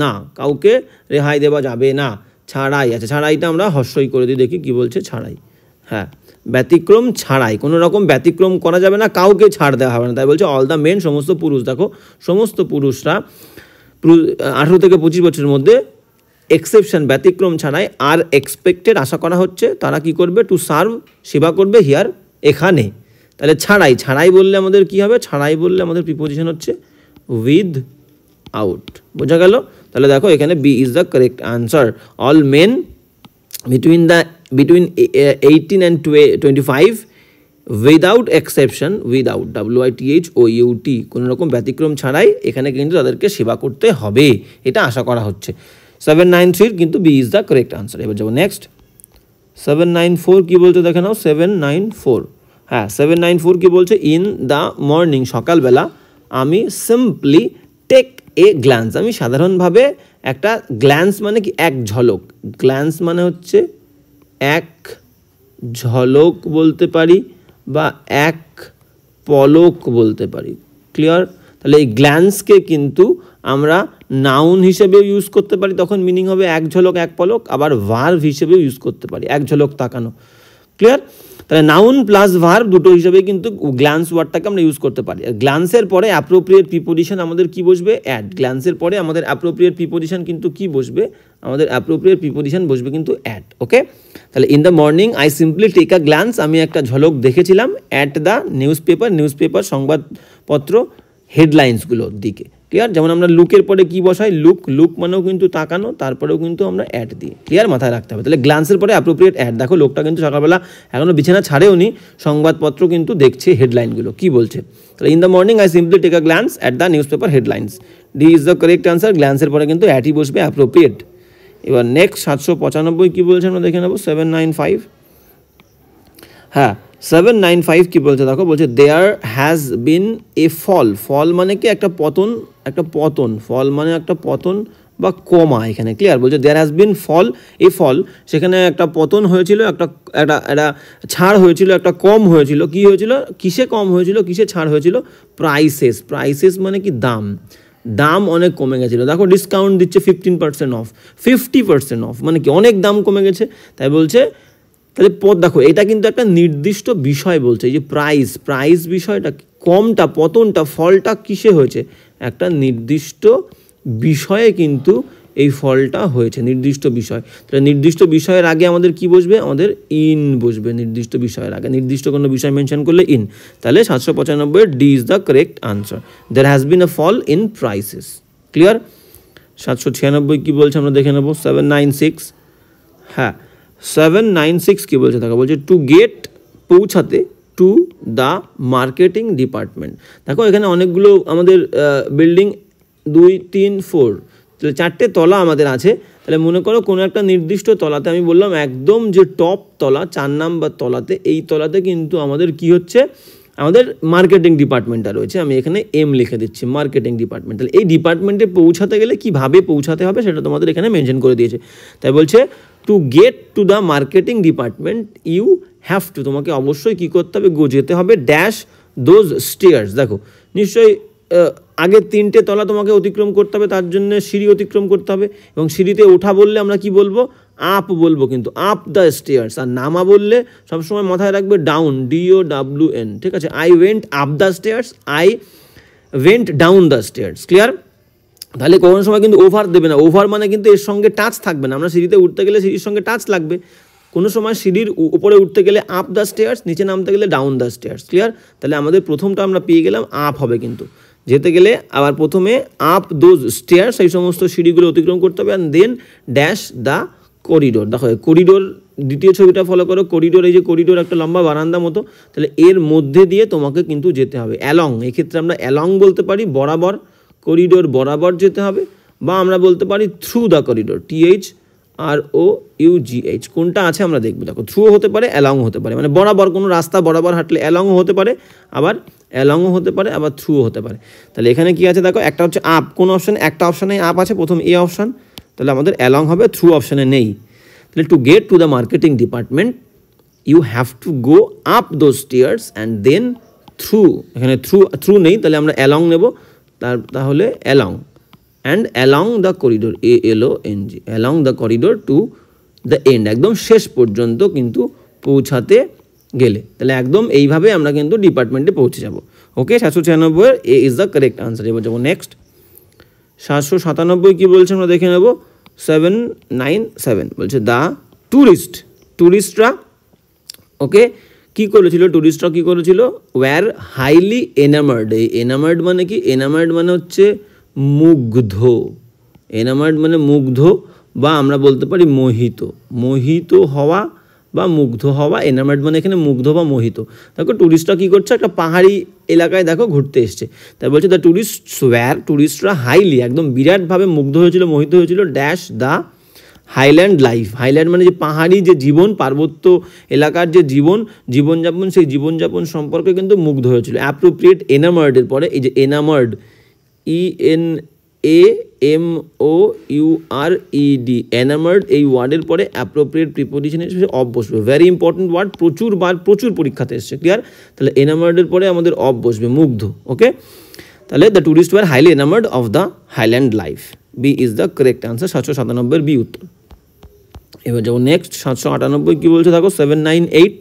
না, কাউকে রেহাই দেওয়া যাবে না, ছাড়াই। আচ্ছা ছাড়াইটা আমরা হস্যই করে দিই, দেখি কি বলছে, ছাড়াই, হ্যাঁ ব্যতিক্রম ছাড়াই, কোনো রকম ব্যতিক্রম করা যাবে না, কাউকে ছাড় দেওয়া হবে না। তাই বলছে অল দ্য মেন, সমস্ত পুরুষ, দেখো সমস্ত পুরুষরা 18 থেকে 25 বছরের মধ্যে, এক্সেপশন ব্যতিক্রম ছাড়াই, আর এক্সপেক্টেড আশা করা হচ্ছে, তারা কি করবে, টু সার্ভ সেবা করবে, হিয়ার এখানে। তাহলে ছাড়াই বললে আমাদের কি হবে, ছাড়াই বললে আমাদের প্রিপোজিশন হচ্ছে উইথ আউট, বোঝা গেল। তাহলে দেখো এখানে B is the correct answer. All men between 18 and 25 without exception, without WITHOUT, কোনো রকম ব্যতিক্রম ছাড়াই এখানে কিন্তু তাদেরকে সেবা করতে হবে, এটা আশা করা হচ্ছে। 793 কিন্তু B is the correct answer. এবার যাবো নেক্সট। 794 কী বলছে দেখে নাও, 794, হ্যাঁ 794 কী বলছে, ইন দ্য মর্নিং, সকালবেলা, আমি সিম্পলি টেক এ গ্ল্যান্স, আমি সাধারণভাবে একটা, গ্ল্যান্স মানে কি, এক ঝলক, গ্ল্যান্স মানে হচ্ছে এক ঝলক বলতে পারি, বা এক পলক বলতে পারি, ক্লিয়ার। তাহলে এই গ্ল্যান্সকে কিন্তু আমরা নাউন হিসেবেও ইউজ করতে পারি, তখন মিনিং হবে এক ঝলক এক পলক, আবার ভার্ব হিসেবেও ইউজ করতে পারি, এক ঝলক তাকানো, ক্লিয়ার। তাহলে নাউন প্লাস ভার্ব দুটো হিসেবে কিন্তু গ্ল্যান্স ওয়ার্ডটাকে আমরা ইউজ করতে পারি। আর গ্ল্যান্সের পরে অ্যাপ্রোপ্রিয়েট প্রিপোজিশন আমাদের কি বসবে? অ্যাট। গ্ল্যান্সের পরে আমাদের অ্যাপ্রোপ্রিয়েট প্রিপোজিশন কিন্তু কি বসবে? আমাদের অ্যাপ্রোপ্রিয়েট প্রিপোজিশন বসবে কিন্তু অ্যাট। ওকে, তাহলে in the morning I simply take a glance, আমি একটা ঝলক দেখেছিলাম, অ্যাট দ্য নিউজ পেপার সংবাদপত্র হেডলাইন্সগুলোর দিকে। ক্লিয়ার? যেমন আমরা লুকের পরে কি বসাই? লুক মানেও কিন্তু তাকানো, তারপরেও কিন্তু আমরা অ্যাট দিই। ক্লিয়ার? মাথায় রাখতে হবে। তাহলে গ্ল্যান্সের পরে অ্যাপ্রোপ্রিয়েট অ্যাট। দেখো লোকটা কিন্তু সকালবেলা এখনও বিছানা ছাড়েও নি, সংবাদপত্র কিন্তু দেখছে হেডলাইনগুলো কি বলছে। তাহলে in the morning I simply take a glance at the newspaper headlines, D is the correct answer. গ্ল্যান্সের পরে কিন্তু অ্যাটই বসবে, অ্যাপ্রোপ্রিয়েট। এবার নেক্সট 795 কি বলছে আমরা দেখে নেব। 795, হ্যাঁ 795 কি বলছে দেখো, বলছে দেয়ার হ্যাজ বিন এ ফল মানে কি? একটা পতন, ফল মানে একটা পতন বা কমা এখানে। ক্লিয়ার? বলছে দেয়ার হ্যাজ বিন ফল, সেখানে একটা পতন হয়েছিল, একটা ছাড় হয়েছিল, একটা কম হয়েছিল। কি হয়েছিল? কিসে কম হয়েছিল, কিসে ছাড় হয়েছিল? প্রাইসেস মানে কি? দাম অনেক কমে গেছিলো। দেখো ডিসকাউন্ট দিচ্ছে 15% অফ, 50% অফ, মানে কি অনেক দাম কমে গেছে। তাই বলছে, তাহলে দেখো এটা কিন্তু একটা নির্দিষ্ট বিষয় বলছে, এই যে প্রাইস বিষয়টা, কমটা, পতনটা, ফলটা কিসে হয়েছে? একটা নির্দিষ্ট বিষয়ে কিন্তু এই ফলটা হয়েছে, নির্দিষ্ট বিষয়। তাহলে নির্দিষ্ট বিষয়ের আগে আমাদের কি বসবে? আমাদের ইন বসবে। নির্দিষ্ট বিষয়ের আগে নির্দিষ্ট কোনো বিষয় মেনশন করলে ইন। তাহলে 795 D is the correct answer. There has been a fall in prices. Clear? 796 কি বলছে আমরা দেখে নেব। 796, হ্যাঁ 796 কি বলছে দেখো, বলছে টু গেট, পৌঁছাতে, টু দ্য মার্কেটিং ডিপার্টমেন্ট। দেখো এখানে অনেকগুলো আমাদের বিল্ডিং, 2, 3, 4, তাহলে 4টে তলা আমাদের আছে। তাহলে মনে করো কোনো একটা নির্দিষ্ট তলাতে, আমি বললাম একদম যে টপ তলা 4 নাম্বার তলাতে, এই তলাতে কিন্তু আমাদের কি হচ্ছে? আমাদের মার্কেটিং ডিপার্টমেন্টটা রয়েছে। আমি এখানে এম লিখে দিচ্ছি, মার্কেটিং ডিপার্টমেন্ট। তাহলে এই ডিপার্টমেন্টে পৌঁছাতে গেলে কীভাবে পৌঁছাতে হবে সেটা তোমাদের এখানে মেনশন করে দিয়েছে। তাই বলছে to get to the marketing department you have to, তোমাকে অবশ্যই কী করতে হবে? যেতে হবে ড্যাশ দোজ স্টেয়ার্স। দেখো নিশ্চয়ই আগে 3টে তলা তোমাকে অতিক্রম করতে হবে, তার জন্য সিঁড়ি অতিক্রম করতে হবে। এবং সিঁড়িতে ওঠা বললে আমরা কি বলবো? আপ বলবো, কিন্তু আপ দ্য স্টেয়ার্স। আর নামা বললে সবসময় মাথায় রাখবে ডাউন, DOWN। ঠিক আছে? I went up the stairs, I went down the stairs. Clear? তাহলে কোনো সময় কিন্তু ওভার দেবে না। ওভার মানে কিন্তু এর সঙ্গে টাচ থাকবে না। আমরা সিঁড়িতে উঠতে গেলে সিঁড়ির সঙ্গে টাচ লাগবে। কোনো সময় সিঁড়ির উপরে উঠতে গেলে আপ দ্য স্টেয়ার্স, নিচে নামতে গেলে ডাউন দ্য স্টেয়ার্স। ক্লিয়ার? তাহলে আমাদের প্রথমটা আমরা পেয়ে গেলাম, আপ হবে, কিন্তু যেতে গেলে আবার প্রথমে আপ দোজ স্টেয়ার্স, এই সমস্ত সিঁড়িগুলো অতিক্রম করতে হবে। And then dash the corridor. দেখো করিডোর, দ্বিতীয় ছবিটা ফলো করো। করিডোর, এই যে করিডোর একটা লম্বা বারান্দা মতো, তাহলে এর মধ্যে দিয়ে তোমাকে কিন্তু যেতে হবে। অ্যালং, এক্ষেত্রে আমরা অ্যালং বলতে পারি, বরাবর, করিডোর বরাবর যেতে হবে। বা আমরা বলতে পারি থ্রু দ্য করিডোর, THROUGH। কোনটা আছে আমরা দেখবো। দেখো থ্রু হতে পারে, অ্যালং হতে পারে, মানে বরাবর কোনো রাস্তা বরাবর হাঁটলে অ্যালংও হতে পারে, আবার অ্যালংও হতে পারে, আবার থ্রুও হতে পারে। তাহলে এখানে কি আছে দেখো, একটা হচ্ছে আপ, কোন অপশানে? একটা অপশানে আপ আছে, প্রথম এ অপশান, তাহলে আমাদের অ্যালং হবে, থ্রু অপশানে নেই। তাহলে to get to the marketing department you have to go up those stairs and then through, এখানে থ্রু নেই, তাহলে আমরা অ্যালং নেব। তাহলে along and along the corridor, ALONG, along the corridor to the end, একদম শেষ পর্যন্ত কিন্তু পৌঁছাতে গেলে। তাহলে একদম এইভাবে আমরা কিন্তু ডিপার্টমেন্টে পৌঁছে যাব। ওকে, 796 এ ইজ দ্য কারেক্ট আনসার। এবার যাবো নেক্সট 797 কি বলছে আমরা দেখে নেব। 797 বলছে দ্য টুরিস্টরা, ওকে, কি করেছিল? টুরিস্টরা কি করেছিল? Were highly enamoured. এই এনামার্ড মানে কি? এনামার্ড মানে হচ্ছে মুগ্ধ। এনামার্ড মানে মুগ্ধ, বা আমরা বলতে পারি মোহিত হওয়া বা মুগ্ধ হওয়া। এনামার্ড মানে এখানে মুগ্ধ বা মোহিত। দেখো টুরিস্টরা কী করছে? একটা পাহাড়ি এলাকায় দেখো ঘুরতে এসছে। তাই বলছে দ্য টুরিস্টরা হাইলি, একদম বিরাটভাবে মুগ্ধ হয়েছিল, মোহিত হয়েছিল, dash the highland life. Highland মানে যে পাহাড়ি যে জীবন, পার্বত্য এলাকার যে জীবনযাপন, সেই জীবনযাপন সম্পর্কে কিন্তু মুগ্ধ হয়েছিল। অ্যাপ্রোপ্রিয়েট এনামার্ডের পরে এই যে এনামার্ড, ENAMOURED, এনামার্ড, এই ওয়ার্ডের পরে অ্যাপ্রোপ্রিয়েট প্রিপোজিশন এসে অফ বসবে। ভেরি ইম্পর্টেন্ট ওয়ার্ড, প্রচুর পরীক্ষাতে এসছে। ক্লিয়ার? তাহলে এনামার্ডের পরে আমাদের অফ বসবে, মুগ্ধ। ওকে, তাহলে the tourist were highly enamoured of the highland life, B is the correct answer. 797 B উত্তর। এবার যাবো নেক্সট 798 কি বলছে দেখো। 798,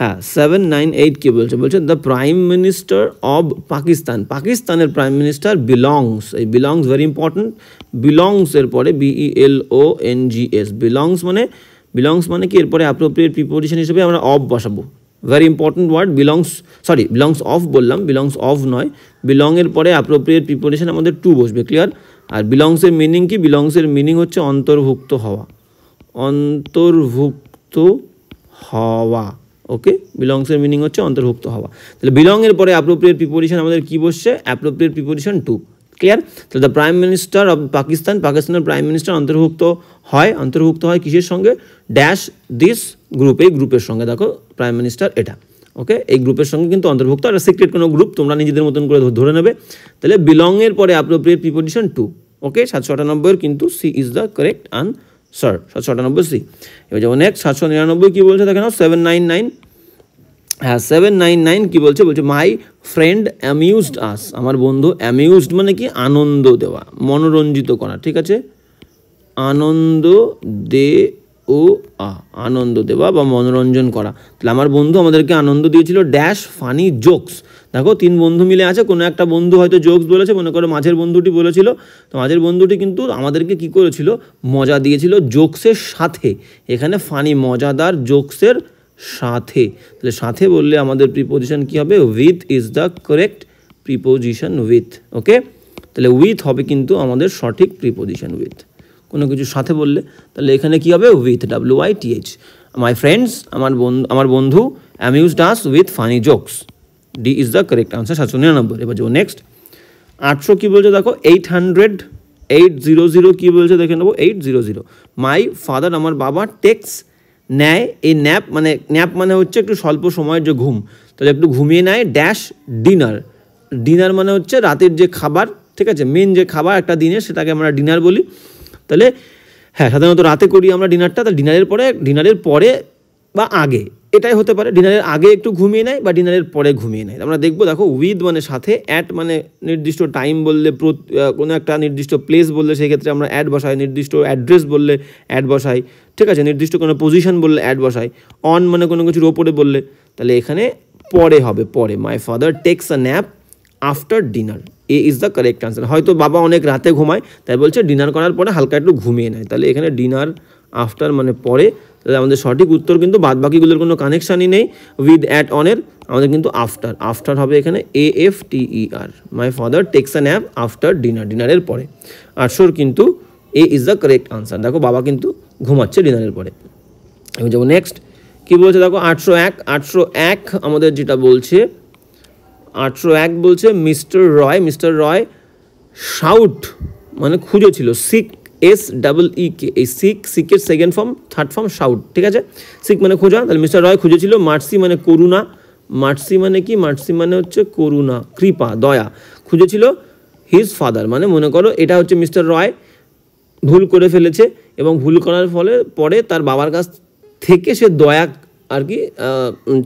হ্যাঁ 798 কি বলছে, বলছে the prime minister of Pakistan, পাকিস্তানের প্রাইম মিনিস্টার বিলংস, এই বিলংস ভেরি ইম্পর্টেন্ট, বিলংস এর পরে BELONGS, বিলংস মানে কি, এরপরে অ্যাপ্রোপ্রিয়েট প্রিপোজিশন হিসেবে আমরা অফ বসাবো, very important word belongs of বললাম, বিলংস অফ নয়, বিলং এর পরে অ্যাপ্রোপ্রিয়েট প্রিপোজিশন আমাদের টু বসবে, ক্লিয়ার। আর বিলংসের মিনিং কি, বিলংসের মিনিং হচ্ছে অন্তর্ভুক্ত হওয়া, অন্তর্ভুক্ত হওয়া, ওকে, বিলংসের মিনিং হচ্ছে অন্তর্ভুক্ত হওয়া। তাহলে বিলং এর পরে অ্যাপ্রোপ্রিয়েট প্রিপোজিশন আমাদের কি বসছে, অ্যাপ্রোপ্রিয়েট প্রিপোজিশন টু, ক্লিয়ার। তাহলে the prime minister of Pakistan, পাকিস্তানের প্রাইম মিনিস্টার অন্তর্ভুক্ত হয় কিসের সঙ্গে, ড্যাশ দিস গ্রুপ, এই গ্রুপের সঙ্গে, দেখো প্রাইম মিনিস্টার এটা, ওকে, এই গ্রুপের সঙ্গে কিন্তু অন্তর্ভুক্ত, আর সিক্রেট কোনো গ্রুপ তোমরা নিজেদের মতন করে ধরে নেবে। তাহলে বিলং এর পরে অ্যাপ্রোপ্রিয়েট প্রিপোজিশন টু, ওকে, 798 কিন্তু C is the correct answer, 798 C. এবার যাবো নেক্সট, 799 কি বলছে দেখে নাও, 799, হ্যাঁ 799 কি বলছে, বলছে মাই ফ্রেন্ড অ্যামিউজড আস, আমার বন্ধু, অ্যামিউজড মানে কি, আনন্দ দেওয়া, মনোরঞ্জিত করা, ঠিক আছে, আনন্দ আনন্দ দেওয়া বা মনোরঞ্জন করা। তাহলে আমার বন্ধু আমাদেরকে আনন্দ দিয়েছিল ড্যাশ ফানি জোকস, দেখো তিন বন্ধু মিলে আছে, কোনো একটা বন্ধু হয়তো জোকস বলেছে, মনে করো মাঝের বন্ধুটি বলেছিল, তো মাঝের বন্ধুটি কিন্তু আমাদেরকে কি করেছিল, মজা দিয়েছিল জোকসের সাথে, এখানে ফানি মজাদার জোকসের সাথে, তাহলে সাথে বললে আমাদের প্রিপোজিশন কি হবে, with is the correct preposition, with, okay. তাহলে উইথ হবে কিন্তু আমাদের সঠিক প্রিপোজিশন, উইথ, কোনো কিছু সাথে বললে, তাহলে এখানে কি হবে, উইথ, WITH, মাই ফ্রেন্ডস, আমার বন্ধু, amused us with funny jokes, D is the correct answer, 799। এবার যাবো নেক্সট, 800 কি বলছে দেখো, 800 কি বলছে দেখে নেবো, 800, মাই ফাদার, আমার বাবা, টেক্স নেয়, এই ন্যাপ মানে হচ্ছে একটু স্বল্প সময়ের যে ঘুম, তাহলে একটু ঘুমিয়ে নেয়, ড্যাশ ডিনার মানে হচ্ছে রাতের যে খাবার, ঠিক আছে, মেন যে খাবার একটা দিনের, সেটাকে আমরা ডিনার বলি। তাহলে হ্যাঁ সাধারণত রাতে করি আমরা ডিনারটা, তাহলে ডিনারের পরে বা আগে, এটাই হতে পারে, ডিনারের আগে একটু ঘুমিয়ে নেয় বা ডিনারের পরে ঘুমিয়ে নেয়। আমরা দেখবো, দেখো উইথ মানে সাথে, অ্যাট মানে নির্দিষ্ট টাইম বললে, কোনো একটা নির্দিষ্ট প্লেস বললে সেই ক্ষেত্রে আমরা অ্যাড বসাই, নির্দিষ্ট অ্যাড্রেস বললে অ্যাড বসাই, ঠিক আছে, নির্দিষ্ট কোনো পজিশন বললে অ্যাড বসাই, অন মানে কোনো কিছুর ওপরে বললে, তাহলে এখানে পরে হবে, পরে, my father takes a nap after dinner, A is the correct answer. হয়তো বাবা অনেক রাতে ঘুমায়, তাই বলছে ডিনার করার পরে হালকা একটু ঘুমিয়ে নেয়, তাহলে এখানে ডিনার আফটার মানে পরে, তাহলে আমাদের সঠিক উত্তর কিন্তু বাদ বাকিগুলোর কোনো কানেকশানই নেই উইথ অ্যাট অনের, আমাদের কিন্তু আফটার হবে এখানে, AFTER, my father takes a nap after dinner, ডিনারের পরে। 800 কিন্তু এ ইজ দ্য কারেক্ট আনসার, দেখো বাবা কিন্তু ঘুমাচ্ছে ডিনারের পরে। আমি যাবো নেক্সট, কী বলছে দেখো, 801 আমাদের যেটা বলছে, 801 বলছে মিস্টার রয় শাউট মানে খুঁজেছিল, SEEK, এই সিকের second form, third form sought, ঠিক আছে, সিক মানে খোঁজা, তাহলে মিস্টার রয় খুঁজেছিল, মার্সি মানে করুণা, মার্সি মানে কি, মার্সি মানে হচ্ছে করুণা, কৃপা, দয়া, খুঁজেছিল হিজ ফাদার, মানে মনে করো এটা হচ্ছে মিস্টার রয় ভুল করে ফেলেছে, এবং ভুল করার পরে তার বাবার কাছ থেকে সে দয়া আর কি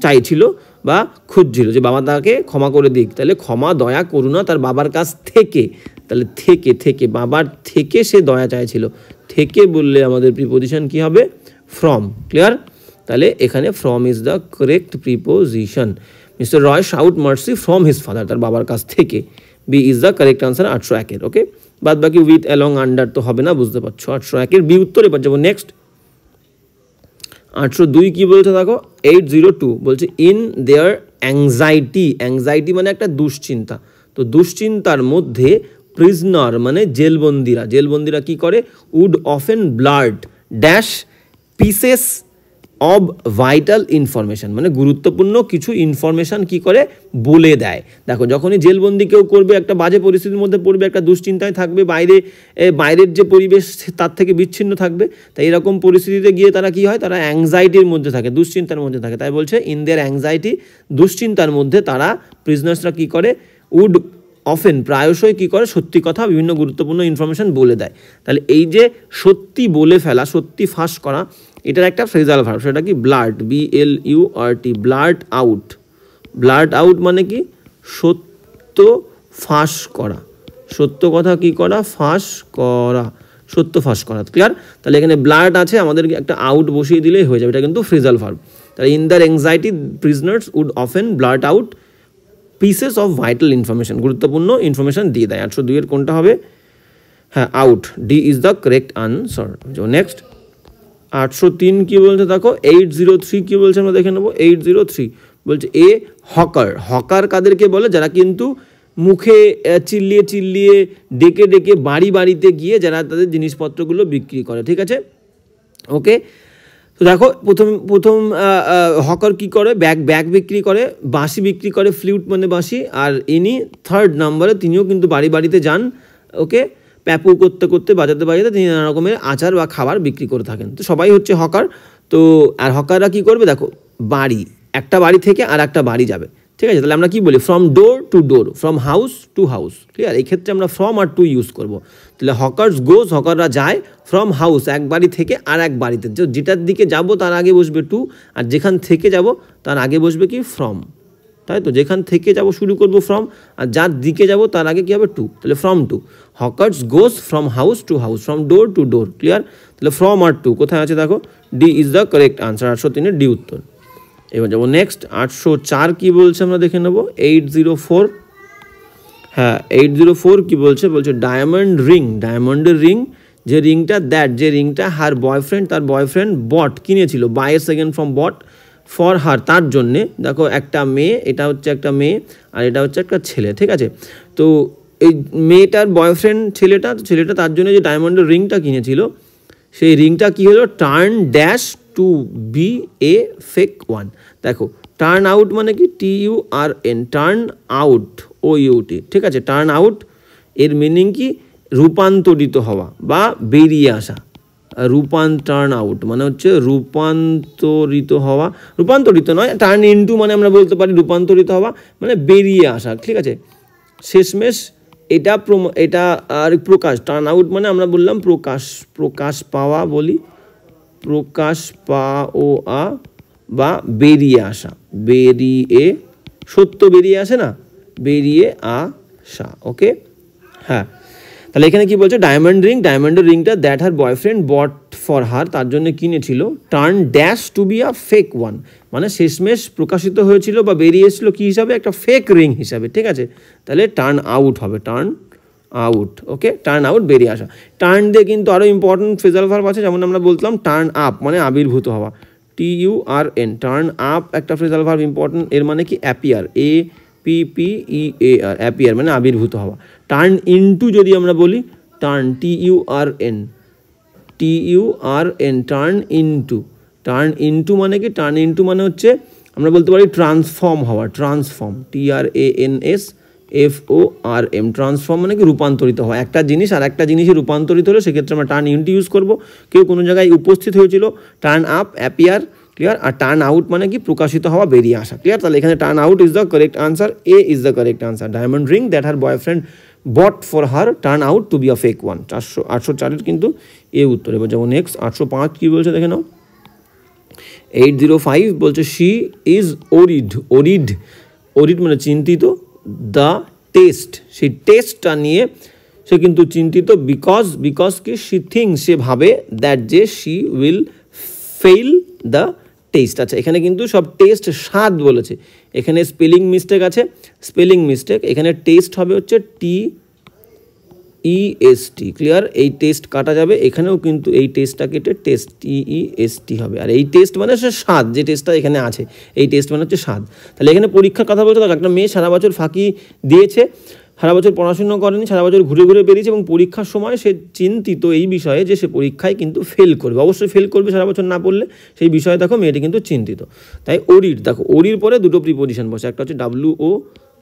চাইছিল বা খুঁজছিল যে বাবা তাকে ক্ষমা করে দিক, তাহলে ক্ষমা, দয়া, করুণা তার বাবার কাছ থেকে, তাহলে থেকে বাবার থেকে সে দয়া চাইছিল, থেকে বললে আমাদের প্রিপোজিশন কি হবে, ফ্রম, ক্লিয়ার। তাহলে এখানে from is the correct preposition, mister Roy shout mercy from his father, তার বাবার কাছ থেকে, B is the correct answer 801-এর, ওকে। বাদ বাকি উইথ, অ্যালং, আন্ডার তো হবে না, বুঝতে পারছো, 801-এর বি উত্তর। এবার যাবো নেক্সট, 802 কি বলছে দেখো, 802 বলছে ইন দেয়ার অ্যাংজাইটি মানে একটা দুশ্চিন্তা, তো দুশ্চিন্তার মধ্যে প্রিজনার মানে জেলবন্দিরা কি করে, would often blood dash pieces of vital information, মানে গুরুত্বপূর্ণ কিছু ইনফরমেশান কি করে বলে দেয়। দেখো যখনই জেলবন্দি কেউ করবে, একটা বাজে পরিস্থিতির মধ্যে পড়বে, একটা দুশ্চিন্তায় থাকবে, বাইরের যে পরিবেশ তার থেকে বিচ্ছিন্ন থাকবে, তাই এরকম পরিস্থিতিতে গিয়ে তারা কি হয়, তারা অ্যাংজাইটির মধ্যে থাকে, দুশ্চিন্তার মধ্যে থাকে, তাই বলছে ইন দেয়ার অ্যাংজাইটি, দুশ্চিন্তার মধ্যে তারা প্রিজনার্সরা কি করে, উড অফেন প্রায়শই কী করে, সত্যি কথা, বিভিন্ন গুরুত্বপূর্ণ ইনফরমেশান বলে দেয়। তাহলে এই যে সত্যি বলে ফেলা, সত্যি ফাঁস করা, এটার একটা ফ্রেজাল ভার্ব, সেটা কি ব্লার্ট, BLURT, ব্লার্ট আউট মানে কি, সত্য ফাঁস করা, সত্য কথা কি করা, ফাঁস করা, সত্য ফাঁস করা, ক্লিয়ার। তাহলে এখানে ব্লার্ট আছে, আমাদেরকে একটা আউট বসিয়ে দিলেই হয়ে যাবে, এটা কিন্তু ফ্রেজাল ভার্ব। তাহলে in their anxiety prisoners would often blurt out pieces of vital information, গুরুত্বপূর্ণ ইনফরমেশন দিয়ে দেয়। 802 এর কোনটা হবে? হ্যাঁ, out, D is the correct answer. Next 803 কি বলছে দেখো, 803 কি বলছে আমরা দেখে নেবো। 803 বলছে এ হকার। হকার কাদেরকে বলে? যারা কিন্তু মুখে চিল্লিয়ে চিল্লিয়ে ডেকে ডেকে বাড়ি বাড়িতে গিয়ে যারা তাদের জিনিসপত্রগুলো বিক্রি করে, ঠিক আছে? ওকে, তো দেখো প্রথম হকার কি করে? ব্যাগ বিক্রি করে, বাঁশি বিক্রি করে, ফ্লুট মানে বাঁশি। আর ইনি থার্ড নাম্বারে, তিনিও কিন্তু বাড়ি বাড়িতে যান, ওকে, প্যাপু করতে করতে বাজাতে বাজাতে তিনি নানা রকমের আচার বা খাবার বিক্রি করে থাকেন। তো সবাই হচ্ছে হকার। তো আর হকাররা কি করবে দেখো, একটা বাড়ি থেকে আর একটা বাড়ি যাবে, ঠিক আছে? তাহলে আমরা কি বলি? From door to door, from house to house, clear? এই ক্ষেত্রে আমরা ফ্রম আর টু ইউজ করব। তাহলে হকার্স গোজ, হকাররা যায় ফ্রম হাউস, এক বাড়ি থেকে আর এক বাড়িতে। যেটার দিকে যাব তার আগে বসবে টু, আর যেখান থেকে যাব তার আগে বসবে কি? ফ্রম, তাই তো? যেখান থেকে যাব শুরু করব ফ্রম, আর যার দিকে যাব তার আগে কি হবে? টু। তাহলে from to, hawkers goes from house to house, from door to door, clear? তাহলে ফ্রম আর টু কোথায় আছে দেখো, D is the correct answer. 803 এর ডি উত্তর। এবার যাবো নেক্সট 804 কি বলছে আমরা দেখে নেবো। 804, হ্যাঁ 804 কি বলছে? বলছে ডায়মন্ড রিং, ডায়মন্ডের রিং, যে রিংটা যে রিংটা হার বয়ফ্রেন্ড, তার বয়ফ্রেন্ড বট কিনেছিল, by a second from bought for her, তার জন্যে। দেখো একটা মেয়ে, এটা হচ্ছে একটা মেয়ে আর এটা হচ্ছে একটা ছেলে, ঠিক আছে? তো এই মেয়েটার বয়ফ্রেন্ড ছেলেটা তার জন্য যে ডায়মন্ডের রিংটা কিনেছিল, সেই রিংটা কি হলো? Turn dash to be a fake one. দেখো টার্ন আউট মানে কি? TURN, টার্ন আউট, OUT, ঠিক আছে? টার্ন আউট এর মিনিং কি? রূপান্তরিত হওয়া বা বেরিয়ে আসা। টার্ন আউট মানে হচ্ছে রূপান্তরিত হওয়া, রূপান্তরিত নয়, টার্ন ইনটু মানে আমরা বলতে পারি রূপান্তরিত হওয়া মানে বেরিয়ে আসা, ঠিক আছে? শেষমেশ এটা আর প্রকাশ, টার্ন আউট মানে আমরা বললাম প্রকাশ পাওয়া, বলি প্রকাশ পাওয়া বা বেরিয়ে আসা, সত্য বেরিয়ে আসে না, বেরিয়ে আসা, ওকে? হ্যাঁ, তাহলে এখানে কি বলছে? ডায়মন্ডের রিংটা that her boyfriend bought for her, তার জন্য কিনেছিল। Turn dash to be a fake one মানে শেষমেশ প্রকাশিত হয়েছিল বা বেরিয়ে এসেছিল কি হিসাবে? একটা ফেক রিং হিসাবে, ঠিক আছে? তাহলে টার্ন আউট হবে, টার্ন আউট, ওকে? টার্ন আউট, বেরিয়ে আসা। টার্ন দিয়ে কিন্তু আরও ইম্পর্টেন্ট ফ্রেজাল ভার্ব আছে, যেমন আমরা বলতাম টার্ন আপ মানে আবির্ভূত হওয়া, TURN, টার্ন আপ একটা ফ্রেজাল ভার্ব ইম্পর্টেন্ট। এর মানে কি? অ্যাপিয়ার, APPEAR, অ্যাপিয়ার মানে আবির্ভূত হওয়া। টার্ন ইনটু যদি আমরা বলি, টার্ন, TURN, টার্ন ইনটু মানে কি? টার্ন ইনটু মানে হচ্ছে আমরা বলতে পারি ট্রান্সফর্ম হওয়া, ট্রান্সফর্ম, TRANSFORM, ট্রান্সফর্ম মানে কি? রূপান্তরিত হওয়া। একটা জিনিস আর একটা জিনিসে রূপান্তরিত হলে সেক্ষেত্রে আমরা টার্ন ইনটু ইউজ করবো। কেউ কোনো জায়গায় উপস্থিত হয়েছিল, টার্ন আপ, অ্যাপিয়ার, ক্লিয়ার? আর টার্ন আউট মানে কি? প্রকাশিত হওয়া, বেরিয়ে আসা, ক্লিয়ার? তাহলে এখানে turn out is the correct answer, A is the correct answer. Diamond ring that her boyfriend bought for her turn out to be a fake one. 804 কিন্তু এ উত্তর। এবার যাবো নেক্সট 805 কি বলছে দেখে নাও। 805 বলছে শি ইজ ওরিড মানে চিন্তিত, দ্য টেস্ট, সেই টেস্টটা নিয়ে সে কিন্তু চিন্তিত, বিকজ কি? শি থিংস, সে ভাবে, দ্যাট যে she will fail the test. আচ্ছা, এখানে কিন্তু সব টেস্ট স্বাদ বলেছে, এখানে স্পেলিং মিস্টেক আছে, এখানে টেস্ট হবে হচ্ছে TEST, ক্লিয়ার? এই টেস্ট কাটা যাবে, এখানেও কিন্তু এই টেস্টটা কেটে টেস্ট, TEST হবে। আর এই টেস্ট মানে সে স্বাদ, যে টেস্টটা এখানে আছে এই টেস্ট মানে হচ্ছে স্বাদ। তাহলে এখানে পরীক্ষার কথা বলতে, একটা মেয়ে সারা বছর ফাঁকি দিয়েছে, সারা বছর পড়াশোনা করেনি, সারা বছর ঘুরে ঘুরে বেরিয়েছে এবং পরীক্ষার সময় সে চিন্তিত এই বিষয়ে যে সে পরীক্ষায় কিন্তু ফেল করবে, অবশ্যই ফেল করবে সারা বছর না পড়লে, সেই বিষয়ে দেখো মেয়েটি কিন্তু চিন্তিত। তাই ওরিড, দেখো ওরির পরে দুটো প্রিপোজিশন বসে, একটা হচ্ছে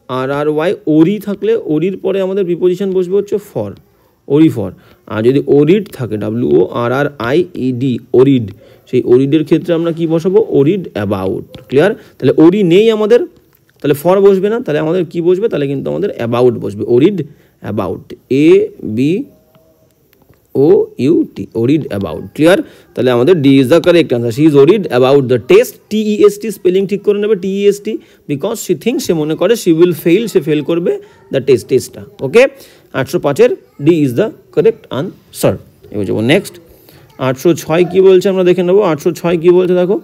WORRY, ওরি থাকলে ওরির পরে আমাদের প্রিপোজিশন বসবে হচ্ছে ফর, ওরি ফর। আর যদি ওরিড থাকে WORRIED, ওরিড, সেই ওরিডের ক্ষেত্রে আমরা কি বসাবো? Worried about, clear? তাহলে ওরি নেই আমাদের, তাহলে ফর বসবে না, তাহলে আমাদের কি বসবে? তাহলে কিন্তু আমাদের অ্যাবাউট বসবে, worried about, ABOUT, worried about, clear? তাহলে আমাদের D is the correct answer. She is worried about the test, TEST spelling ঠিক করে নেবে, TEST, বিকজ শি থিংস, সে মনে করে, শি উইল ফেইল, সে ফেল করবে দ্য টেস্টটা, ওকে? 805-এর D is the correct answer. এবার যাবো নেক্সট 806 কি বলছে আমরা দেখে নেবো। 806 কি বলছে দেখো।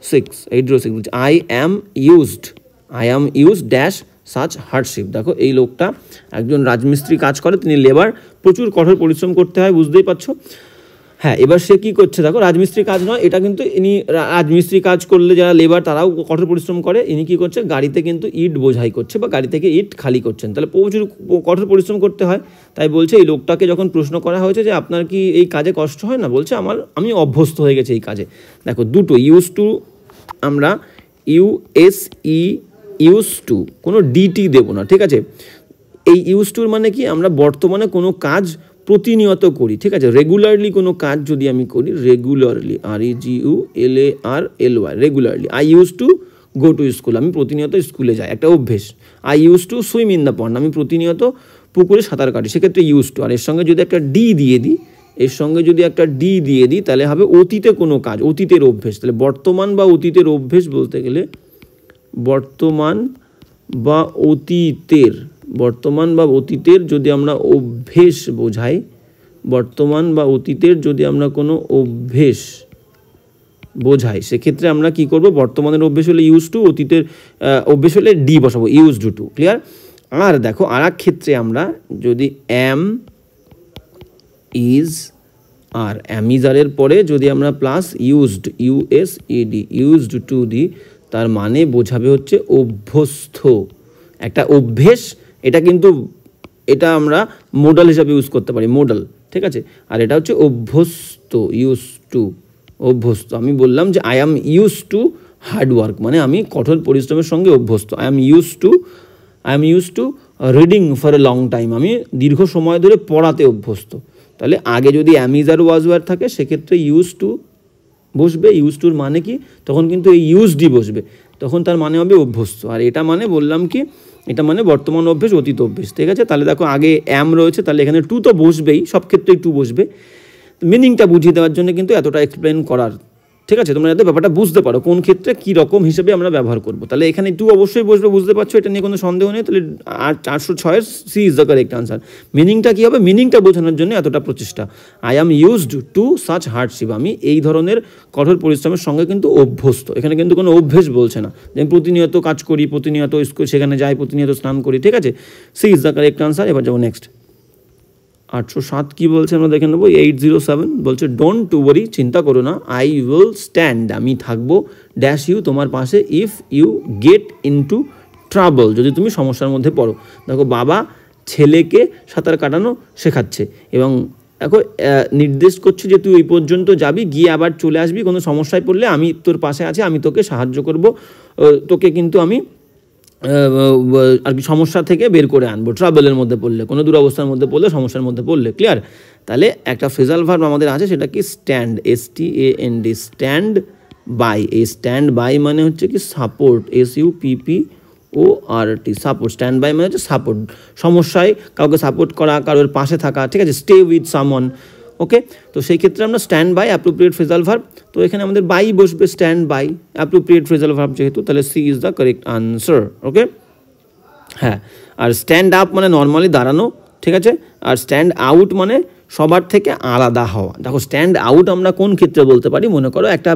806 বলছে I am used dash such hardship. দেখো এই লোকটা একজন রাজমিস্ত্রি কাজ করে, তিনি লেবার, প্রচুর কঠোর পরিশ্রম করতে হয়, বুঝতেই পারছো। হ্যাঁ, এবার সে কী করছে দেখো, রাজমিস্ত্রি কাজ নয় এটা, কিন্তু ইনি রাজমিস্ত্রি কাজ করলে যারা লেবার তারাও কঠোর পরিশ্রম করে, ইনি কী করছে, গাড়িতে কিন্তু ইট বোঝাই করছে বা গাড়ি থেকে ইট খালি করছেন, তাহলে প্রচুর কঠোর পরিশ্রম করতে হয়। তাই বলছে এই লোকটাকে যখন প্রশ্ন করা হয়েছে যে আপনার কি এই কাজে কষ্ট হয় না, বলছে আমি অভ্যস্ত হয়ে গেছি এই কাজে। দেখো দুটো ইউজ টু, আমরা ইউজ টু, কোনো ডিটি দেবো না, ঠিক আছে। এই ইউজ টুর মানে কি, আমরা বর্তমানে কোনো কাজ প্রতিনিয়ত করি, ঠিক আছে। রেগুলারলি কোনো কাজ যদি আমি করি, regularly, REGULARLY, regularly. I use to go to school, আমি প্রতিনিয়ত স্কুলে যাই, একটা অভ্যেস। I use to swim in the pond, আমি প্রতিনিয়ত পুকুরে সাঁতার কাটি, সেক্ষেত্রে ইউজ টু। আর এর সঙ্গে যদি একটা ডি দিয়ে দিই, তাহলে হবে অতীতে কোনো কাজ, অতীতের অভ্যেস। তাহলে বর্তমান বা অতীতের অভ্যেস বলতে গেলে বর্তমান বা অতীতের যদি আমরা অভ্যেস বোঝাই, বর্তমান বা অতীতের যদি আমরা কোনো অভ্যেস বোঝাই, সেক্ষেত্রে আমরা কি করব, বর্তমানের অভ্যেস হলে ইউজ টু, অতীতের অভ্যেস হলে ডি বসাবো, ইউজড টু। ক্লিয়ার? আর দেখো আর এক ক্ষেত্রে আমরা যদি অ্যাম ইজ এর পরে যদি আমরা প্লাস ইউজড, ইউজড টু দিই, তার মানে বোঝাবে হচ্ছে অভ্যস্ত, একটা অভ্যেস। এটা আমরা মোডাল হিসাবে ইউজ করতে পারি, মোডাল, ঠিক আছে। আর এটা হচ্ছে অভ্যস্ত, অভ্যস্ত। আমি বললাম যে I am use to hard work, মানে আমি কঠোর পরিশ্রমের সঙ্গে অভ্যস্ত। I am use to reading for a long time, আমি দীর্ঘ সময় ধরে পড়াতে অভ্যস্ত। তাহলে আগে যদি অ্যামিজ আর ওয়াজ ওয়ার থাকে, সেক্ষেত্রে ইউজ টু বসবে। ইউজ টুর মানে কি, তখন কিন্তু এই ইউজডি বসবে, তখন তার মানে হবে অভ্যস্ত। আর এটা মানে বললাম কি, এটা মানে বর্তমান অভ্যেস, অতীত অভ্যেস, ঠিক আছে। তাহলে দেখো আগে অ্যাম রয়েছে, তাহলে এখানে টু তো বসবেই, সব ক্ষেত্রেই টু বসবে। মিনিংটা বুঝিয়ে দেওয়ার জন্য কিন্তু এতটা এক্সপ্লেন করার, ঠিক আছে। তোমরা যাতে ব্যাপারটা বুঝতে পারো কোন ক্ষেত্রে কী রকম হিসেবে আমরা ব্যবহার করবো। তাহলে এখানে টু অবশ্যই বসবে, বুঝতে পারছো, এটা নিয়ে কোনো সন্দেহ নেই। তাহলে 806 C is the correct answer. মিনিংটা কী হবে, মিনিংটা বোঝানোর জন্য এতটা প্রচেষ্টা। I am used to such hardship, আমি এই ধরনের কঠোর পরিশ্রমের সঙ্গে কিন্তু অভ্যস্ত। এখানে কিন্তু কোনো অভ্যেস বলছে না যে আমি প্রতিনিয়ত কাজ করি, প্রতিনিয়ত স্কুল সেখানে যাই, প্রতিনিয়ত স্নান করি, ঠিক আছে। C is the correct answer. এবার যাবো নেক্সট। 807 কী বলছে আমরা দেখে নেবো। 807 বলছে ডোন্ট টু ওয়ারি, চিন্তা করো না, আই উইল স্ট্যান্ড, আমি থাকবো ড্যাশ ইউ, তোমার পাশে, if you get into trouble, যদি তুমি সমস্যার মধ্যে পড়ো। দেখো বাবা ছেলেকে সাঁতার কাটানো শেখাচ্ছে এবং দেখো নির্দেশ করছে যে তুই ওই পর্যন্ত যাবি, গিয়ে আবার চলে আসবি, কোনো সমস্যায় পড়লে আমি তোর পাশে আছি, আমি তোকে সাহায্য করব, তোকে কিন্তু আমি আর কি সমস্যা থেকে বের করে আনবো, ট্রাবলের মধ্যে পড়লে, কোনো দুরবস্থার মধ্যে পড়লে, সমস্যার মধ্যে পড়লে। ক্লিয়ার? তাহলে একটা ফ্রেজাল ভার্ব আমাদের আছে, সেটা কি স্ট্যান্ড, STAND, স্ট্যান্ড বাই। এই স্ট্যান্ড বাই মানে হচ্ছে কি support, SUPPORT, support. Stand by মানে হচ্ছে সাপোর্ট, সমস্যায় কাউকে সাপোর্ট করা, কারোর পাশে থাকা, ঠিক আছে। Stay with someone, okay. তো সেই ক্ষেত্রে আমরা stand by appropriate phrasal verb, তো এখানে আমাদের বাই বসবে, stand by appropriate phrasal verb যেহেতু, তাহলে C is the correct answer, okay. হ্যাঁ, আর স্ট্যান্ড আপ মানে নর্মালি দাঁড়ানো, ঠিক আছে। আর স্ট্যান্ড আউট মানে সবার থেকে আলাদা হওয়া। দেখো স্ট্যান্ড আউট আমরা কোন ক্ষেত্রে বলতে পারি, মনে করো একটা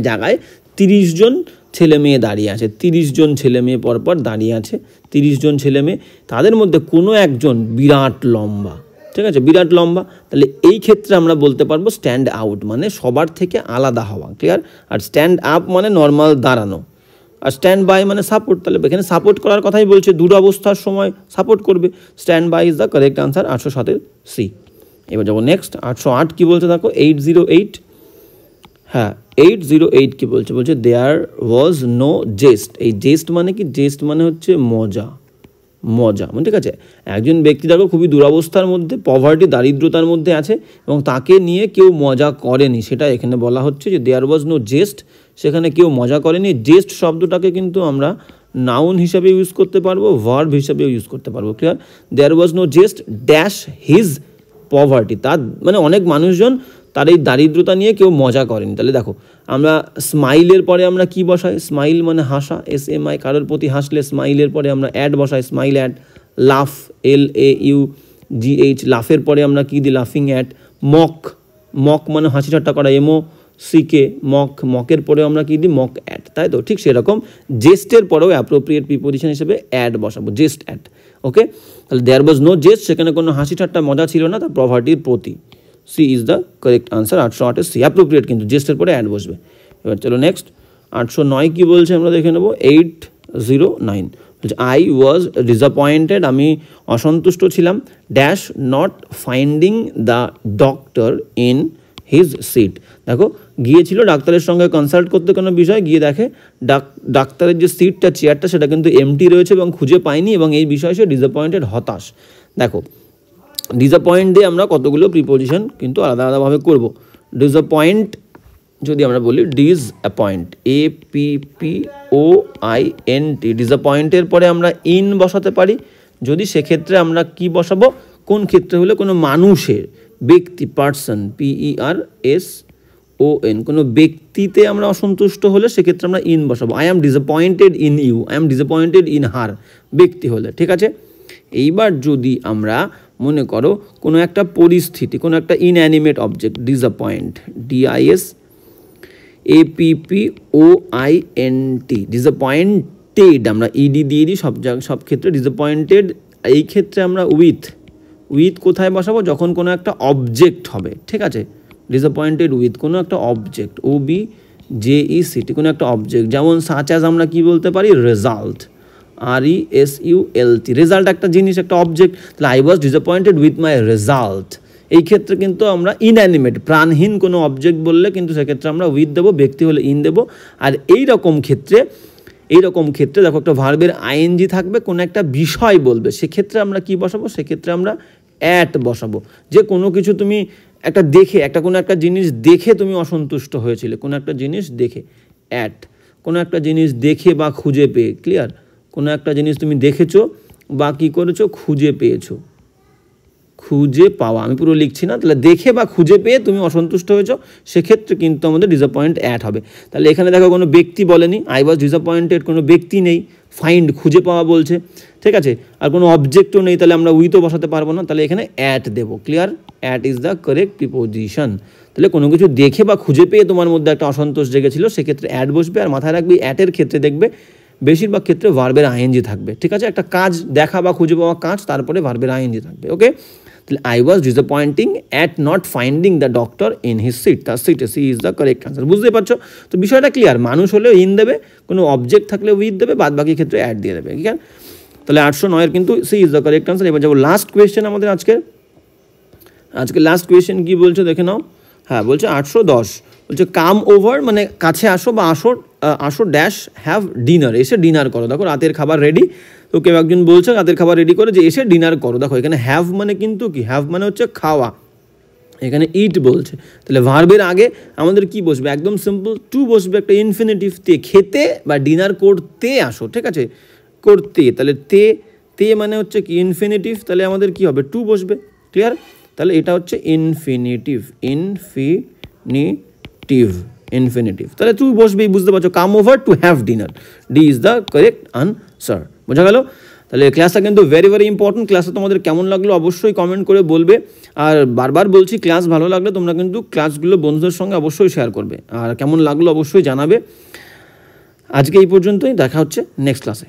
জায়গায় 30 জন ছেলে মেয়ে দাঁড়িয়ে আছে, 30 জন ছেলে মেয়ে পরপর দাঁড়িয়ে আছে, 30 জন ছেলে মেয়ে, তাদের মধ্যে কোনো একজন বিরাট লম্বা, ঠিক আছে, বিরাট লম্বা, তাহলে এই ক্ষেত্রে আমরা বলতে পারবো স্ট্যান্ড আউট মানে সবার থেকে আলাদা হওয়া। ক্লিয়ার? আর স্ট্যান্ড আপ মানে নর্মাল দাঁড়ানো, আর স্ট্যান্ড বাই মানে সাপোর্ট, তাহলে এখানে সাপোর্ট করার কথাই বলছে, দুরবস্থার সময় সাপোর্ট করবে। Stand by is the correct answer, 807 C. এবার যাবো নেক্সট। 808 কী বলছে দেখো, 808, হ্যাঁ 808 কী বলছে, বলছে দেয়ার ওয়াজ নো জেস্ট। এই জেস্ট মানে কি, জেস্ট মানে হচ্ছে মজা, মানে ঠিক আছে। একজন ব্যক্তি দেখো খুবই দুরবস্থার মধ্যে, পভার্টি, দারিদ্রতার মধ্যে আছে এবং তাকে নিয়ে কেউ মজা করেনি, সেটা এখানে বলা হচ্ছে যে দেয়ার ওয়াজ নো জেস্ট, সেখানে কেউ মজা করেনি। জেস্ট শব্দটাকে কিন্তু আমরা নাউন হিসাবে ইউজ করতে পারবো, ভার্ব হিসাবেও ইউজ করতে পারবো। Clear? There was no jest dash his poverty, তার মানে অনেক মানুষজন তার এই দারিদ্রতা নিয়ে কেউ মজা করেনি। তাহলে দেখো আমরা স্মাইলের পরে আমরা কি বসাই, স্মাইল মানে হাসা, SMI, কারোর প্রতি হাসলে স্মাইলের পরে আমরা অ্যাড বসাই, স্মাইল অ্যাড। লাফ, LAUGH, লাফের পরে আমরা কি দিই, লাফিং অ্যাট। মক মানে হাসি ঠাট্টা করা, MO সিকে মক, মকের পরেও আমরা কি দিই মক অ্যাট, তাই তো ঠিক সেরকম জেস্টের পরেও অ্যাপ্রোপ্রিয়েট প্রিপোজিশন হিসেবে অ্যাড বসাবো, জেস্ট অ্যাট। ওকে, তাহলে দেয়ার ওয়াজ নো জেস্ট, সেখানে কোনো হাসি ঠাট্টা মজা ছিল না, তার প্রভার্টির প্রতি। C is the correct answer, 808 C appropriate, কিন্তু জেস্টের পরে অ্যাড বসবে। এবার চলো নেক্সট 809 কি বলছে আমরা দেখে নেবো। 809 বলছে আই ওয়াজ ডিসঅ্যাপয়েন্টেড, আমি অসন্তুষ্ট ছিলাম, dash not finding the doctor in his seat. দেখো গিয়েছিল ডাক্তারের সঙ্গে কনসাল্ট করতে কোনো বিষয়, গিয়ে দেখে ডাক্তারের যে সিটটা চেয়ারটা সেটা কিন্তু এমটি রয়েছে এবং খুঁজে পায়নি, এবং এই বিষয়ে সে ডিসঅ্যাপয়েন্টেড, হতাশ। দেখো ডিসঅ্যাপয়েন্ট দিয়ে আমরা কতগুলো প্রিপোজিশন কিন্তু আলাদা আলাদাভাবে করব। ডিসঅ্যাপয়েন্ট যদি আমরা বলি ডিসঅ্যাপয়েন্ট, APPOINT, ডিসঅ্যাপয়েন্টের পরে আমরা ইন বসাতে পারি যদি সেক্ষেত্রে আমরা কি বসাবো, কোন ক্ষেত্রে হলে কোনো মানুষের, ব্যক্তি, পার্সন, PERSON, কোনো ব্যক্তিতে আমরা অসন্তুষ্ট হলে সেক্ষেত্রে আমরা ইন বসাবো। I am disappointed in you, I am disappointed in her, ব্যক্তি হলে, ঠিক আছে। এইবার যদি আমরা মনে করো কোনো একটা পরিস্থিতি, কোনো একটা inanimate object, disappoint, DISAPPOINT, disappointed আমরা ইডি দিয়ে দিই সব ক্ষেত্রে, ডিসঅ্যাপয়েন্টেড। এই ক্ষেত্রে আমরা উইথ কোথায় বসাবো, যখন কোনো একটা অবজেক্ট হবে, ঠিক আছে। ডিসঅ্যাপয়েন্টেড উইথ কোনো একটা অবজেক্ট, OBJECT, কোনো একটা অবজেক্ট, যেমন সাচ অ্যাজ আমরা কি বলতে পারি, রেজাল্ট, RESULT, রেজাল্ট একটা জিনিস, একটা অবজেক্ট। তাহলে I was disappointed with my result. এই ক্ষেত্রে কিন্তু আমরা ইনঅ্যানিমেট, প্রাণহীন কোনো অবজেক্ট বললে কিন্তু সেক্ষেত্রে আমরা উইথ দেবো, ব্যক্তি হলে ইন দেবো। আর এই রকম ক্ষেত্রে দেখো একটা ভার্বের ING থাকবে, কোনো একটা বিষয় বলবে, সেক্ষেত্রে আমরা কি বসাবো, সেক্ষেত্রে আমরা অ্যাট বসাবো। যে কোনো কিছু তুমি কোনো একটা জিনিস দেখে তুমি অসন্তুষ্ট হয়েছিলে, কোনো একটা জিনিস দেখে, অ্যাট, কোনো একটা জিনিস দেখে বা খুঁজে পেয়ে, ক্লিয়ার, কোনো একটা জিনিস তুমি দেখেছো বা কী করেছো, খুঁজে পেয়েছো, খুঁজে পাওয়া, আমি পুরো লিখছি না, তাহলে দেখে বা খুঁজে পেয়ে তুমি অসন্তুষ্ট হয়েছো, সেক্ষেত্রে কিন্তু আমাদের ডিসঅ্যাপয়েন্ট অ্যাট হবে। তাহলে এখানে দেখো কোনো ব্যক্তি বলেনি, আই ওয়াজ ডিসঅ্যাপয়েন্টেড, কোনো ব্যক্তি নেই, ফাইন্ড খুঁজে পাওয়া বলছে, ঠিক আছে, আর কোনো অবজেক্টও নেই, তাহলে আমরা উইথও বসাতে পারবো না, তাহলে এখানে অ্যাট দেবো, clear. At is the correct preposition. তাহলে কোনো কিছু দেখে বা খুঁজে পেয়ে তোমার মধ্যে একটা অসন্তোষ জেগেছিল, সেক্ষেত্রে অ্যাট বসবে। আর মাথায় রাখবে অ্যাটের ক্ষেত্রে দেখবে বেশিরভাগ ক্ষেত্রে ভার্বের ING থাকবে, ঠিক আছে। একটা কাজ দেখা বা খুঁজে পাওয়া কাজ, তারপরে ভার্বের ING থাকবে, ওকে। তাহলে I was disappointing at not finding the doctor in his seat, তার সিটে, C is the correct answer. বুঝতে পারছো তো বিষয়টা ক্লিয়ার। মানুষ হলেও ইন দেবে, কোনো অবজেক্ট থাকলে উইথ দেবে, বাদ বাকি ক্ষেত্রে অ্যাড দিয়ে দেবে, ঠিক আছে। তাহলে 809 কিন্তু C is the correct answer. এবার যাবো লাস্ট কোয়েশ্চেন আমাদের আজকে লাস্ট কোয়েশ্চেন কি বলছে দেখে নাও। হ্যাঁ, বলছে 810, বলছে কাম ওভার মানে কাছে আসো বা আসো ড্যাশ হ্যাভ ডিনার, এসে ডিনার করো। দেখো রাতের খাবার রেডি, তো কেউ একজন বলছে রাতের খাবার রেডি করে যে এসে ডিনার করো। দেখো এখানে হ্যাভ মানে কিন্তু কি, হ্যাভ মানে হচ্ছে খাওয়া, এখানে ইট বলছে। তাহলে ভার্বের আগে আমাদের কি বসবে, একদম সিম্পল টু বসবে, একটা ইনফিনিটিভ তে, খেতে বা ডিনার করতে আসো, ঠিক আছে, করতে। তাহলে তে মানে হচ্ছে কি ইনফিনিটিভ, তাহলে আমাদের কি হবে, টু বসবে, ক্লিয়ার। তাহলে এটা হচ্ছে ইনফিনিটিভ, তাহলে টু বসবেই, বুঝতে পারছো, come over to have dinner, D is the correct answer. বোঝা গেল। তাহলে ক্লাসটা কিন্তু ভেরি ভেরি ইম্পর্টেন্ট। ক্লাসটা তোমাদের কেমন লাগলো অবশ্যই কমেন্ট করে বলবে। আর বারবার বলছি, ক্লাস ভালো লাগলে তোমরা কিন্তু ক্লাসগুলো বন্ধুদের সঙ্গে অবশ্যই শেয়ার করবে, আর কেমন লাগলো অবশ্যই জানাবে। আজকে এই পর্যন্তই, দেখা হচ্ছে নেক্সট ক্লাসে।